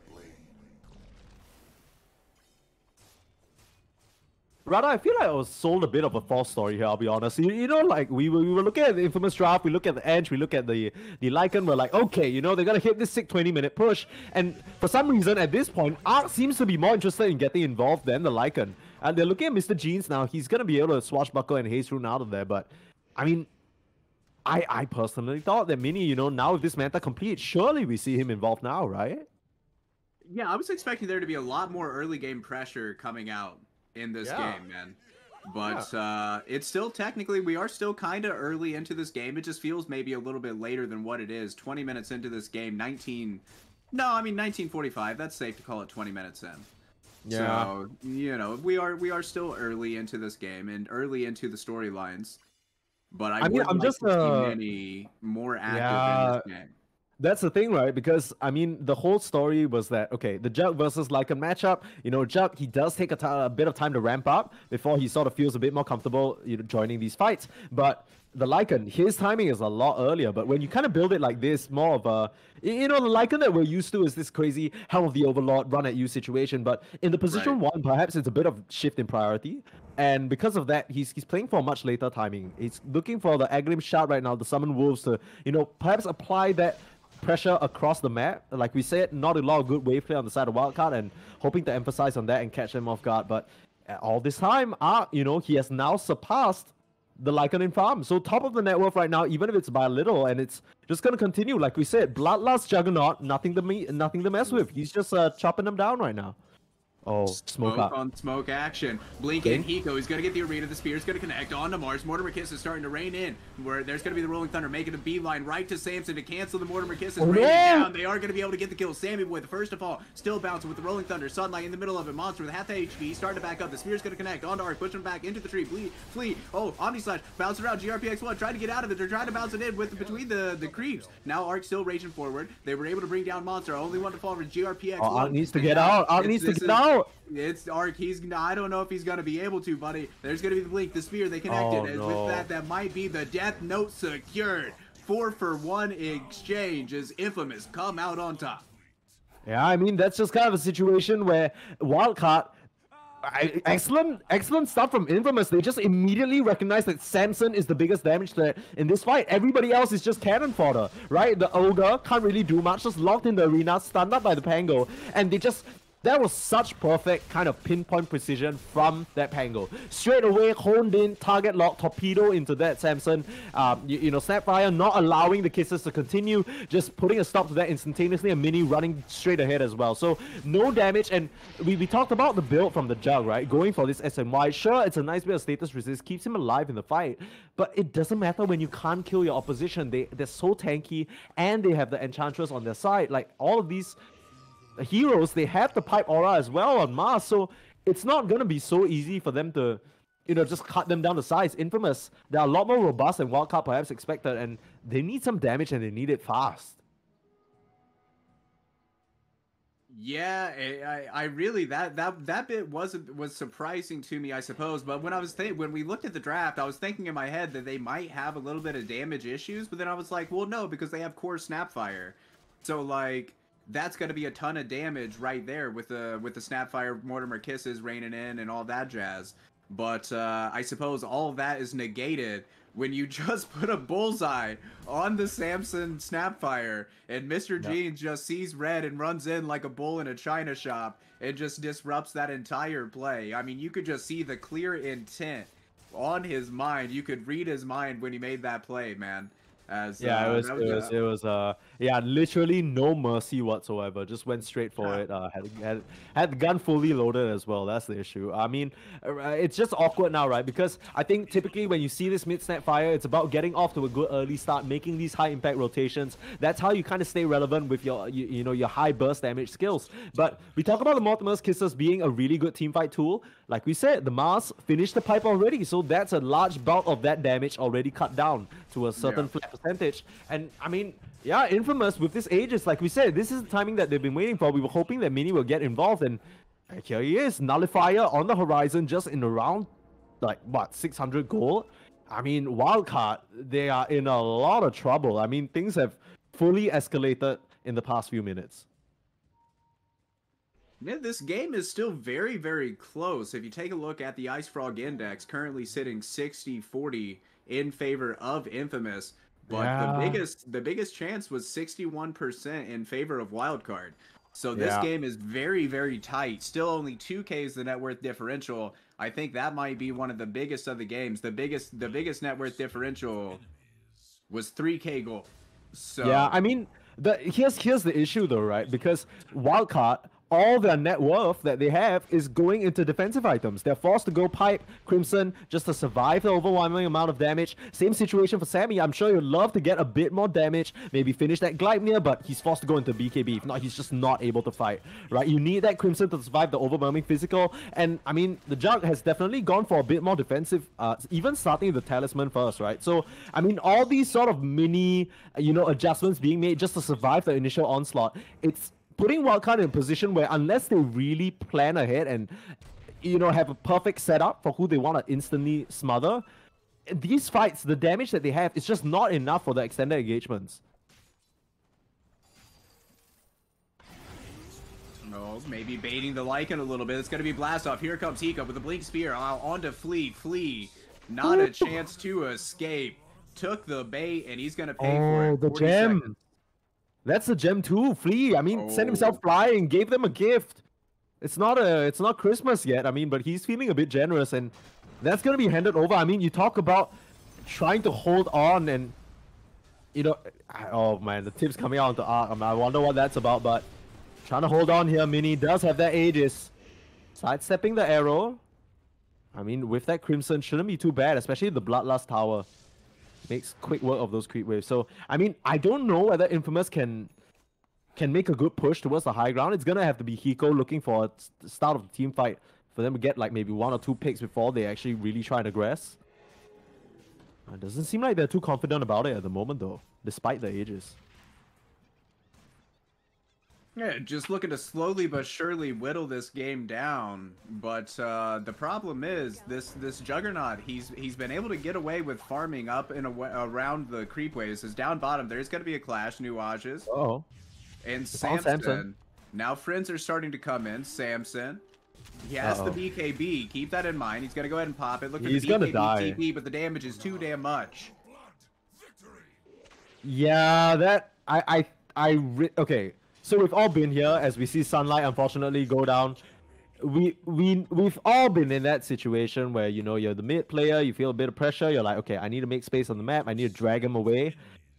Rather, I feel like I was sold a bit of a false story here, I'll be honest. You know, like, we were looking at the Infamous draft, we look at the Edge, we look at the Lycan, we're like, okay, you know, they're gonna hit this sick 20-minute push. And for some reason, at this point, Arc seems to be more interested in getting involved than the Lycan. And they're looking at Mr. Jeans now. He's gonna be able to swashbuckle and haze rune out of there, but, I mean, I personally thought that Mini, you know, now with this Manta complete, surely we see him involved now, right? Yeah, I was expecting there to be a lot more early game pressure coming out in this game, man. But it's still technically, we are still kind of early into this game. It just feels maybe a little bit later than what it is. 20 minutes into this game, 1945. That's safe to call it 20 minutes in. Yeah. So, you know, we are still early into this game and early into the storylines. But I mean, I'm just many more active in this game. That's the thing, right? Because, I mean, the whole story was that, okay, the Jug versus Lycan matchup, you know, Jug, he does take a bit of time to ramp up before he sort of feels a bit more comfortable, you know, joining these fights. But the Lycan, his timing is a lot earlier. But when you kind of build it like this, more of a, you know, the Lycan that we're used to is this crazy Helm of the Overlord, run at you situation. But in the position one, perhaps it's a bit of shift in priority. And because of that, he's playing for a much later timing. He's looking for the Agrim Shard right now, the Summon Wolves to, you know, perhaps apply that pressure across the map. Like we said, not a lot of good wave play on the side of Wildcard, and hoping to emphasize on that and catch them off guard. But all this time, you know, he has now surpassed the Lycan in farm. So top of the net worth right now, even if it's by a little, and it's just going to continue. Like we said, Bloodlust Juggernaut, nothing to mess with. He's just chopping them down right now. Oh, smoke up. On smoke action. Blinking, Hiko, he's going to get the arena. The spear's going to connect onto Mars. Mortimer Kiss is starting to rain in. Where there's going to be the Rolling Thunder making a beeline right to Samson to cancel the Mortimer Kiss. Raining down. They are going to be able to get the kill. Sammy with, first of all, still bouncing with the Rolling Thunder. Sunlight in the middle of it. Monster with half HP. Starting to back up. The spear's going to connect onto Arc. Push him back into the tree. Flee. Oh, Omni Slash. Bounce around. GRPX1 trying to get out of it. They're trying to bounce it in between the creeps. Now Arc still raging forward. They were able to bring down Monster. Only one to fall for GRPX1. Oh, Arc needs to get out. Arc needs to get out. It's Arc. I don't know if he's gonna be able to, buddy. There's gonna be the blink, the spear. They connected, and with that might be the death note secured. 4-for-1 exchange as Infamous come out on top. Yeah, I mean that's just kind of a situation where Wildcard. Excellent stuff from Infamous. They just immediately recognize that Samson is the biggest damage threat in this fight. Everybody else is just cannon fodder, right? The Ogre can't really do much, just locked in the arena, stunned up by the Pango, and they just That was such perfect kind of pinpoint precision from that Pango. Straight away, honed in, target lock, torpedo into that Samson. You know, Snapfire not allowing the kisses to continue, just putting a stop to that instantaneously, and Mini running straight ahead as well. So no damage, and we talked about the build from the Jug, right? Going for this SNY. Sure, it's a nice bit of status resist, keeps him alive in the fight, but it doesn't matter when you can't kill your opposition. They're so tanky, and they have the Enchantress on their side. Like, all of these heroes, they have the pipe aura as well on Mars, so it's not gonna be so easy for them to, you know, just cut them down to size. Infamous, they're a lot more robust than Wildcard perhaps expected, and they need some damage, and they need it fast. Yeah, I really that bit was surprising to me, I suppose. But when we looked at the draft, I was thinking in my head that they might have a little bit of damage issues, but then I was like, well, no, because they have core Snapfire, so like, that's going to be a ton of damage right there with the Snapfire, Mortimer Kisses raining in and all that jazz. But I suppose all of that is negated when you just put a bullseye on the Samson Snapfire, and Mr. Jeans just sees red and runs in like a bull in a china shop and just disrupts that entire play. I mean, you could just see the clear intent on his mind. You could read his mind when he made that play, man. As, yeah, it was yeah, literally no mercy whatsoever. Just went straight for it. Had the gun fully loaded as well. That's the issue. I mean, it's just awkward now, right? Because I think typically when you see this mid Snapfire, it's about getting off to a good early start, making these high impact rotations. That's how you kind of stay relevant with your you know, your high burst damage skills. But we talk about the Mortimer's Kisses being a really good teamfight tool. Like we said, the Mars finished the pipe already, so that's a large bulk of that damage already cut down to a certain flat percentage. And I mean, yeah, Infamous with this Aegis, like we said, this is the timing that they've been waiting for. We were hoping that Mini will get involved, and here he is, Nullifier on the horizon, just in around, like, what, 600 gold? I mean, Wildcard, they are in a lot of trouble. I mean, things have fully escalated in the past few minutes. Yeah, this game is still very, very close. If you take a look at the Ice Frog Index, currently sitting 60-40 in favor of Infamous, but the biggest chance was 61% in favor of Wildcard. So this game is very, very tight. Still only 2K is the net worth differential. I think that might be one of the biggest of the games. The biggest net worth differential was 3K gold. So yeah, I mean, here's the issue though, right? Because Wildcard, all their net worth that they have is going into defensive items. They're forced to go pipe Crimson just to survive the overwhelming amount of damage. Same situation for Sammy. I'm sure you'd love to get a bit more damage, maybe finish that Gleipnir, but he's forced to go into BKB. If not, he's just not able to fight, right? You need that Crimson to survive the overwhelming physical. And I mean, the Jug has definitely gone for a bit more defensive, even starting the Talisman first, right? So, I mean, all these sort of mini, you know, adjustments being made just to survive the initial onslaught, it's putting Wildcard in a position where unless they really plan ahead and, you know, have a perfect setup for who they want to instantly smother, these fights, the damage that they have is just not enough for the extended engagements. No, maybe baiting the Lycan a little bit. It's going to be Blast Off. Here comes Hika with the Blink Spear. On to Flea. Flea, not a chance to escape. Took the bait, and he's going to pay for it. The gem. Seconds. That's the gem too, Flea. I mean, sent himself flying, gave them a gift. It's not Christmas yet, I mean, but he's feeling a bit generous, and that's gonna be handed over. I mean, you talk about trying to hold on, and you know, oh man, the tip's coming out onto Arc. I wonder what that's about, but trying to hold on here. Mini does have that Aegis, sidestepping the arrow. I mean, with that Crimson, shouldn't be too bad, especially the Bloodlust Tower. Makes quick work of those creep waves. So, I mean, I don't know whether Infamous can make a good push towards the high ground. It's going to have to be Hiko looking for a start of the team fight for them to get like maybe 1 or 2 picks before they actually really try and aggress. It doesn't seem like they're too confident about it at the moment though, despite the ages. Yeah, just looking to slowly but surely whittle this game down. But the problem is this Juggernaut. He's been able to get away with farming up and around the creep waves. Is down bottom. There's going to be a clash. Nuages. Oh. And Samson. Now friends are starting to come in. Samson. He has the BKB. Keep that in mind. He's going to go ahead and pop it. Look at the BKB gonna die. TP, but the damage is too damn much. Yeah, that okay. So we've all been here as we see Sunlight unfortunately go down. We've all been in that situation where, you know, you're the mid player, you feel a bit of pressure, you're like, okay, I need to make space on the map, I need to drag him away.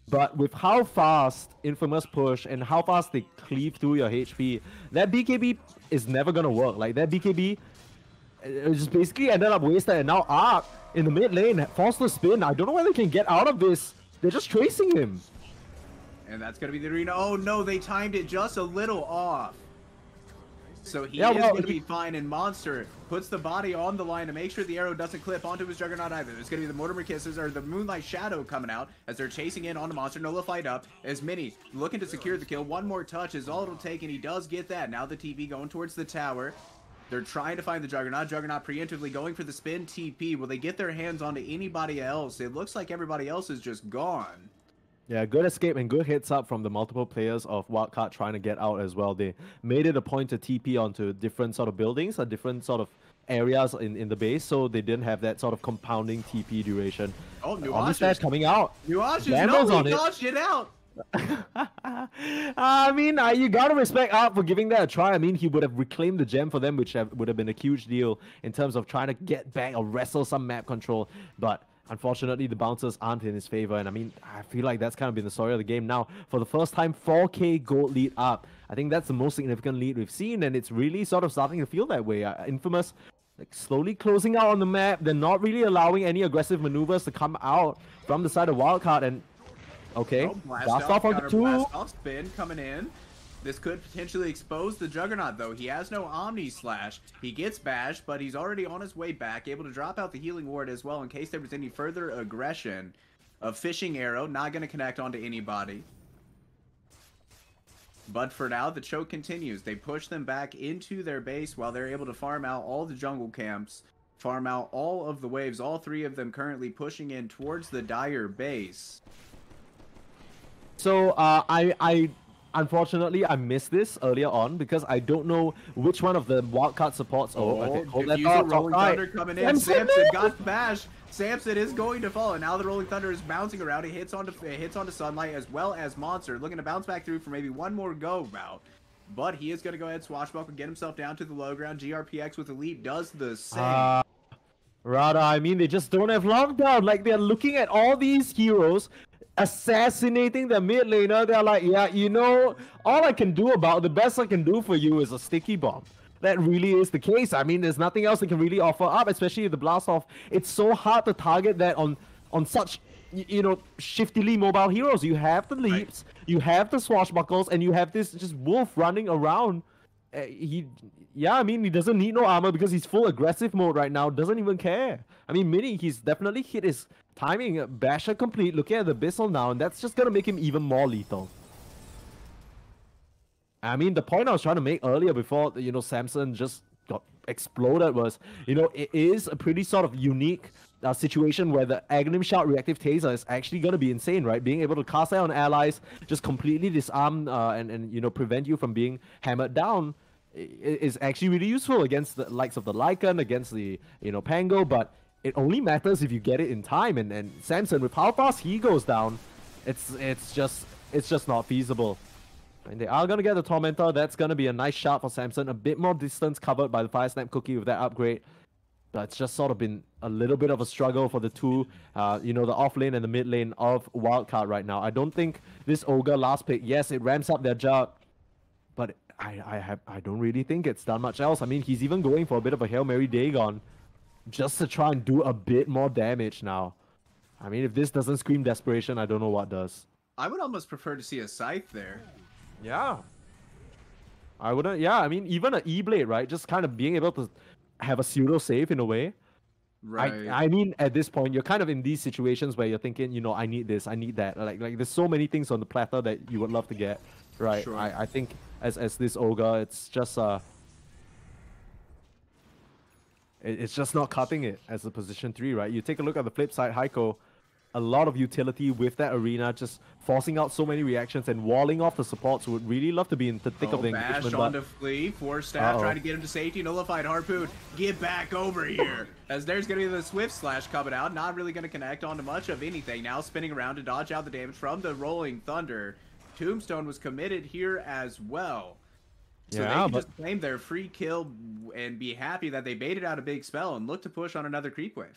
But with how fast Infamous push and how fast they cleave through your HP, that BKB is never gonna work. Like, that BKB just basically ended up wasted, and now Ark in the mid lane forced to spin. I don't know whether they can get out of this. They're just tracing him. And that's gonna be the arena. Oh no, they timed it just a little off. So he is going to be fine, and Monster puts the body on the line to make sure the arrow doesn't clip onto his Juggernaut either. There's going to be the Mortimer Kisses, or the Moonlight Shadow coming out as they're chasing in onto Monster. Nullified up as Mini looking to secure the kill. One more touch is all it'll take, and he does get that. Now the TP going towards the tower. They're trying to find the Juggernaut. Juggernaut preemptively going for the spin TP. Will they get their hands onto anybody else? It looks like everybody else is just gone. Yeah, good escape and good hits up from the multiple players of Wildcard trying to get out as well. They made it a point to TP onto different sort of buildings or different sort of areas in the base, so they didn't have that sort of compounding TP duration. Oh, Nuage coming out. Nuage, no, he dodged it out. I mean, you gotta respect Art for giving that a try. I mean, he would have reclaimed the gem for them, which would have been a huge deal in terms of trying to get back or wrestle some map control, but unfortunately, the bouncers aren't in his favor, and I mean, I feel like that's kind of been the story of the game now. For the first time, 4K gold lead up. I think that's the most significant lead we've seen, and it's really sort of starting to feel that way. Infamous, like, slowly closing out on the map. They're not really allowing any aggressive maneuvers to come out from the side of Wildcard, and okay, blast off on the 2. Blast off spin coming in. This could potentially expose the Juggernaut, though. He has no Omni Slash. He gets bashed, but he's already on his way back, able to drop out the healing ward as well in case there was any further aggression. A fishing arrow, not going to connect onto anybody. But for now, the choke continues. They push them back into their base while they're able to farm out all the jungle camps, farm out all of the waves, all 3 of them currently pushing in towards the Dire base. So, unfortunately, I missed this earlier on because I don't know which one of the Wildcard supports. Rolling Thunder coming in. Samson got bashed. Samson is going to fall, and now the Rolling Thunder is bouncing around. He hits onto Sunlight as well as Monster, looking to bounce back through for maybe one more go bout. But he is going to go ahead, swashbuckle, get himself down to the low ground. GRPX with Elite does the same. Rada, I mean, they just don't have lockdown. Like, they're looking at all these heroes assassinating the mid laner. They're like, yeah, you know, all I can do the best I can do for you is a sticky bomb. That really is the case. I mean, there's nothing else they can really offer up, especially the blast off. It's so hard to target that on such, you know, shiftily mobile heroes. You have the leaps, you have the swashbuckles, and you have this just wolf running around. Yeah, I mean, he doesn't need no armor because he's full aggressive mode right now. Doesn't even care. I mean, Mini, he's definitely hit his timing. Basher complete. Looking at the Abyssal now, and that's just gonna make him even more lethal. I mean, the point I was trying to make earlier before, you know, Samson just got exploded was, you know, it is a pretty sort of unique situation where the Aghanim Shout reactive taser is actually going to be insane, right? Being able to cast out on allies, just completely disarm and you know, prevent you from being hammered down is actually really useful against the likes of the Lycan, against the, you know, Pango, but it only matters if you get it in time, and Samson, with how fast he goes down, it's just not feasible. And they are going to get the Tormentor. That's going to be a nice shot for Samson. A bit more distance covered by the Fire Snap Cookie with that upgrade. But it's just sort of been a little bit of a struggle for the two, you know, the off lane and the mid lane of Wildcard right now. I don't think this Ogre last pick, yes, it ramps up their jug, but I don't really think it's done much else. I mean, he's even going for a bit of a Hail Mary Dagon just to try and do a bit more damage now. I mean, if this doesn't scream desperation, I don't know what does. I would almost prefer to see a Scythe there. Yeah. I wouldn't, yeah, I mean, even an E-Blade, right? Just kind of being able to have a pseudo save in a way. Right. I mean, at this point, you're kind of in these situations where you're thinking, you know, I need this, I need that. Like there's so many things on the platter that you would love to get, right? Sure. I think as this Ogre, it's just it's just not cutting it as a position 3, right? You take a look at the flip side, Heiko, a lot of utility with that arena, just forcing out so many reactions and walling off the supports. Would really love to be in the thick of the engagement. Bash onto Flea, 4-staff, trying to get him to safety, nullified Harpoon, get back over here. As there's going to be the Swift Slash coming out, not really going to connect onto much of anything. Now spinning around to dodge out the damage from the Rolling Thunder. Tombstone was committed here as well. So Yeah, they can but just claim their free kill and be happy that they baited out a big spell and look to push on another creep wave.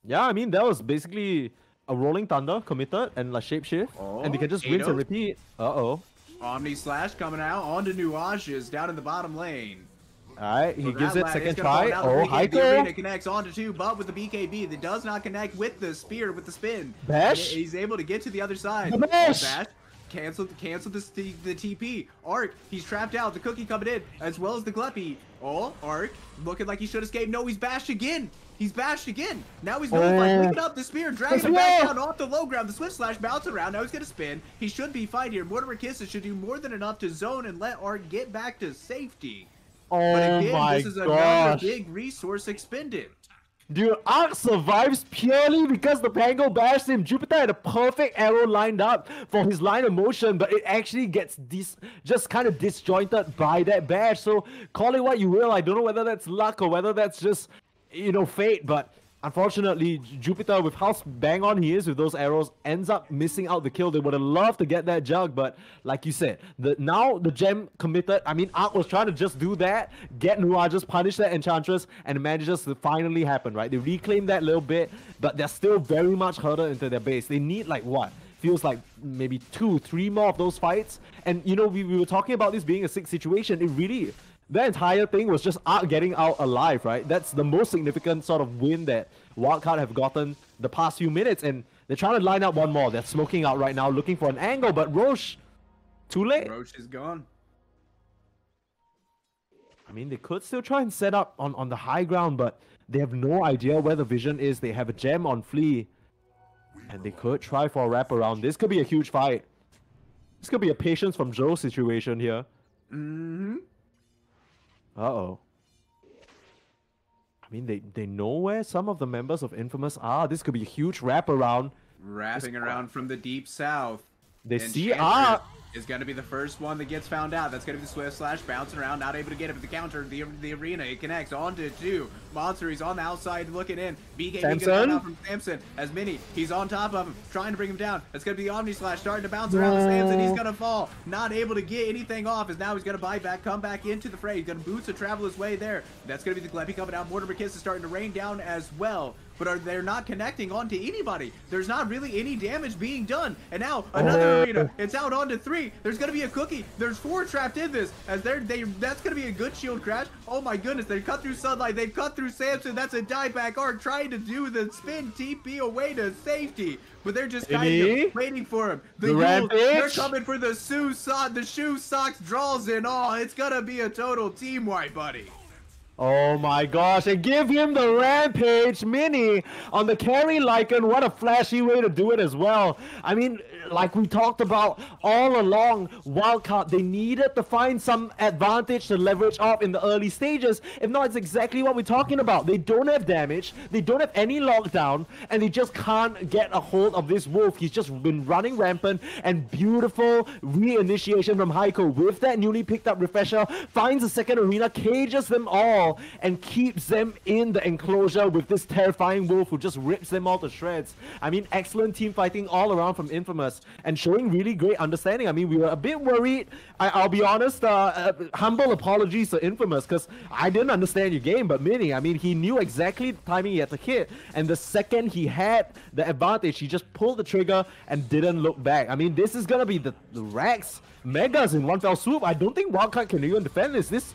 yeah, I mean, that was basically a Rolling Thunder committed and like shapeshift, and they can just rinse and repeat. Omni Slash coming out onto Nuages down in the bottom lane. Alright, he gives it second try. try. Oh, The arena Heiko! connects onto 2, but with the BKB, that does not connect with the spear, with the spin. Bash? He's able to get to the other side. The bash! Cancel the TP. Arc, he's trapped out. The cookie coming in, as well as the Gleppy. Oh, Arc, looking like he should escape. No, he's bashed again. He's bashed again. Now he's notified. Picking up the spear, dragging him back down off the low ground. The Swift Slash bouncing around. Now he's going to spin. He should be fine here. Mortimer Kisses should do more than enough to zone and let Arc get back to safety. But again, this is another big resource expended. Dude, Ark survives purely because the Pango bashed him. Jupiter had a perfect arrow lined up for his line of motion, but it actually gets just kind of disjointed by that bash. So call it what you will. I don't know whether that's luck or whether that's just, you know, fate, but unfortunately, Jupiter, with how bang on he is with those arrows, ends up missing out the kill. They would have loved to get that jug, but like you said, now the gem committed. I mean, Ark was trying to just do that, get Nuages, punish that Enchantress, and it manages to finally happen, right? They reclaim that little bit, but they're still very much herded into their base. They need, like, what? Feels like maybe 2-3 more of those fights. And, you know, we were talking about this being a 6 situation. It really... The entire thing was just Ark getting out alive, right? That's the most significant sort of win that Wildcard have gotten the past few minutes, and they're trying to line up one more. They're smoking out right now, looking for an angle, but Roche, too late. Roche is gone. I mean, they could still try and set up on the high ground, but they have no idea where the vision is. They have a gem on Flea, and they could try for a wraparound. This could be a huge fight. This could be a patience from Joe situation here. Mm-hmm. Uh-oh. I mean, they know where some of the members of Infamous are. This could be a huge wraparound. Wrapping around from the deep south. They see Ark. Is going to be the first one that gets found out. That's going to be the Swift Slash bouncing around, not able to get it with the counter. The arena, it connects onto 2. Monster, he's on the outside looking in. BK gonna come out from Samson. As Mini, he's on top of him, trying to bring him down. That's going to be the Omni Slash starting to bounce around the Samson. He's going to fall. Not able to get anything off, as now he's going to buy back, come back into the fray. He's going to boots to travel his way there. That's going to be the Gleppy coming out. Mortimer Kiss is starting to rain down as well. But they're not connecting onto anybody. There's not really any damage being done. And now another arena. It's out onto 3. There's gonna be a cookie. There's 4 trapped in this. As that's gonna be a good shield crash. Oh my goodness, they cut through Sunlight. They've cut through Samson. That's a dieback Arc trying to do the spin TP away to safety. But they're just kind of waiting for him. They're coming for the shoe socks draws in all. It's gonna be a total team wipe, buddy. Oh my gosh, and give him the Rampage Mini on the carry Lycan. What a flashy way to do it as well. I mean, like we talked about all along, Wildcard, they needed to find some advantage to leverage off in the early stages. If not, it's exactly what we're talking about. They don't have damage, they don't have any lockdown, and they just can't get a hold of this wolf. He's just been running rampant, and beautiful reinitiation from Heiko with that newly picked up refresher, finds a second arena, cages them all, and keeps them in the enclosure with this terrifying wolf who just rips them all to shreds. I mean, excellent team fighting all around from Infamous, and showing really great understanding. I mean, we were a bit worried. I'll be honest, humble apologies to Infamous, because I didn't understand your game, but Mini, I mean, he knew exactly the timing he had to hit, and the second he had the advantage, he just pulled the trigger and didn't look back. I mean, this is gonna be the Rax Megas in one fell swoop. I don't think Wildcard can even defend this.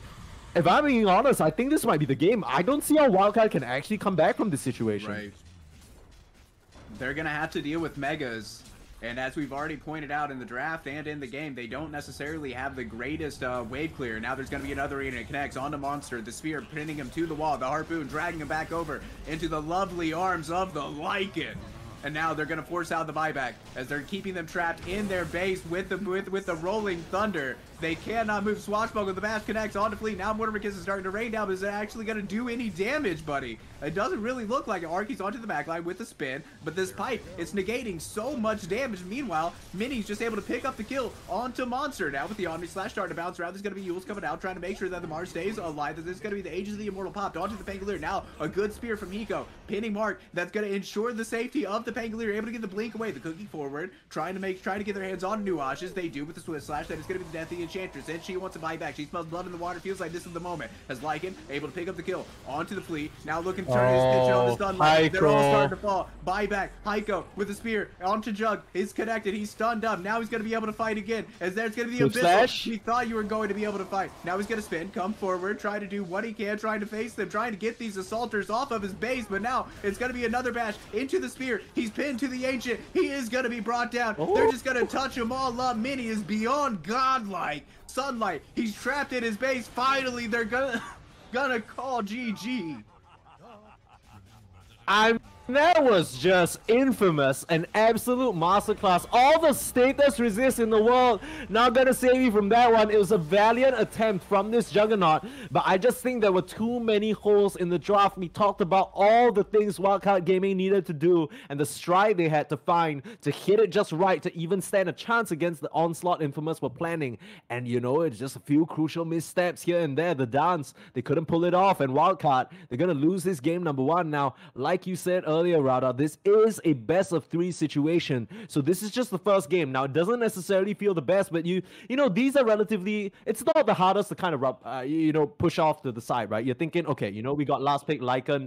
If I'm being honest, I think this might be the game. I don't see how Wildcard can actually come back from this situation. Right. They're going to have to deal with Megas. And as we've already pointed out in the draft and in the game, they don't necessarily have the greatest wave clear. Now there's going to be another arena. It connects onto Monster. The Sphere pinning him to the wall. The Harpoon dragging him back over into the lovely arms of the Lycan. And now they're going to force out the buyback as they're keeping them trapped in their base with the rolling thunder. They cannot move. Swashbuckle, the bash connects onto Fleet. Now Mortimer Kiss is starting to rain down, but is it actually going to do any damage, buddy? It doesn't really look like it. Arky's onto the backline with the spin, but this pipe, it's negating so much damage. Meanwhile, Mini's just able to pick up the kill onto Monster. Now with the Omni Slash starting to bounce around, there's going to be Yules coming out, trying to make sure that the Mars stays alive. There's going to be the Ages of the Immortal popped onto the Pangolier. Now a good spear from Hiko, pinning Mark. That's going to ensure the safety of the Pangolier, able to get the blink away, the cookie forward, trying to get their hands on new Ashes. They do with the Swift Slash. That is going to be the death of the Enchantress, and she wants to buy back. She smells blood in the water, feels like this is the moment. As Lycan able to pick up the kill onto the fleet, now looking to turn his attention on the stun line. They're all starting to fall. Buy back. Heiko with the spear onto Jug. He's connected. He's stunned up. Now he's going to be able to fight again. As there's going to be the Abyssal. We thought you were going to be able to fight. Now he's going to spin, come forward, try to do what he can, trying to face them, trying to get these assaulters off of his base. But now it's going to be another bash into the spear. He's pinned to the Ancient. He is going to be brought down. They're just going to touch him all up. Mini is beyond godlike. Sunlight. He's trapped in his base. Finally, they're gonna call GG. That was just infamous, an absolute masterclass. All the status resist in the world, not gonna save you from that one. It was a valiant attempt from this Juggernaut, but I just think there were too many holes in the draft. We talked about all the things Wildcard Gaming needed to do and the stride they had to find to hit it just right to even stand a chance against the onslaught Infamous were planning. And you know, it's just a few crucial missteps here and there. The dance, they couldn't pull it off, and Wildcard, they're gonna lose this game number one. Now, like you said earlier, Rada, this is a best of 3 situation, so this is just the first game. Now, it doesn't necessarily feel the best, but you know, these are relatively, it's not the hardest to kind of push off to the side, right? You're thinking, okay, you know, we got last pick Lycan,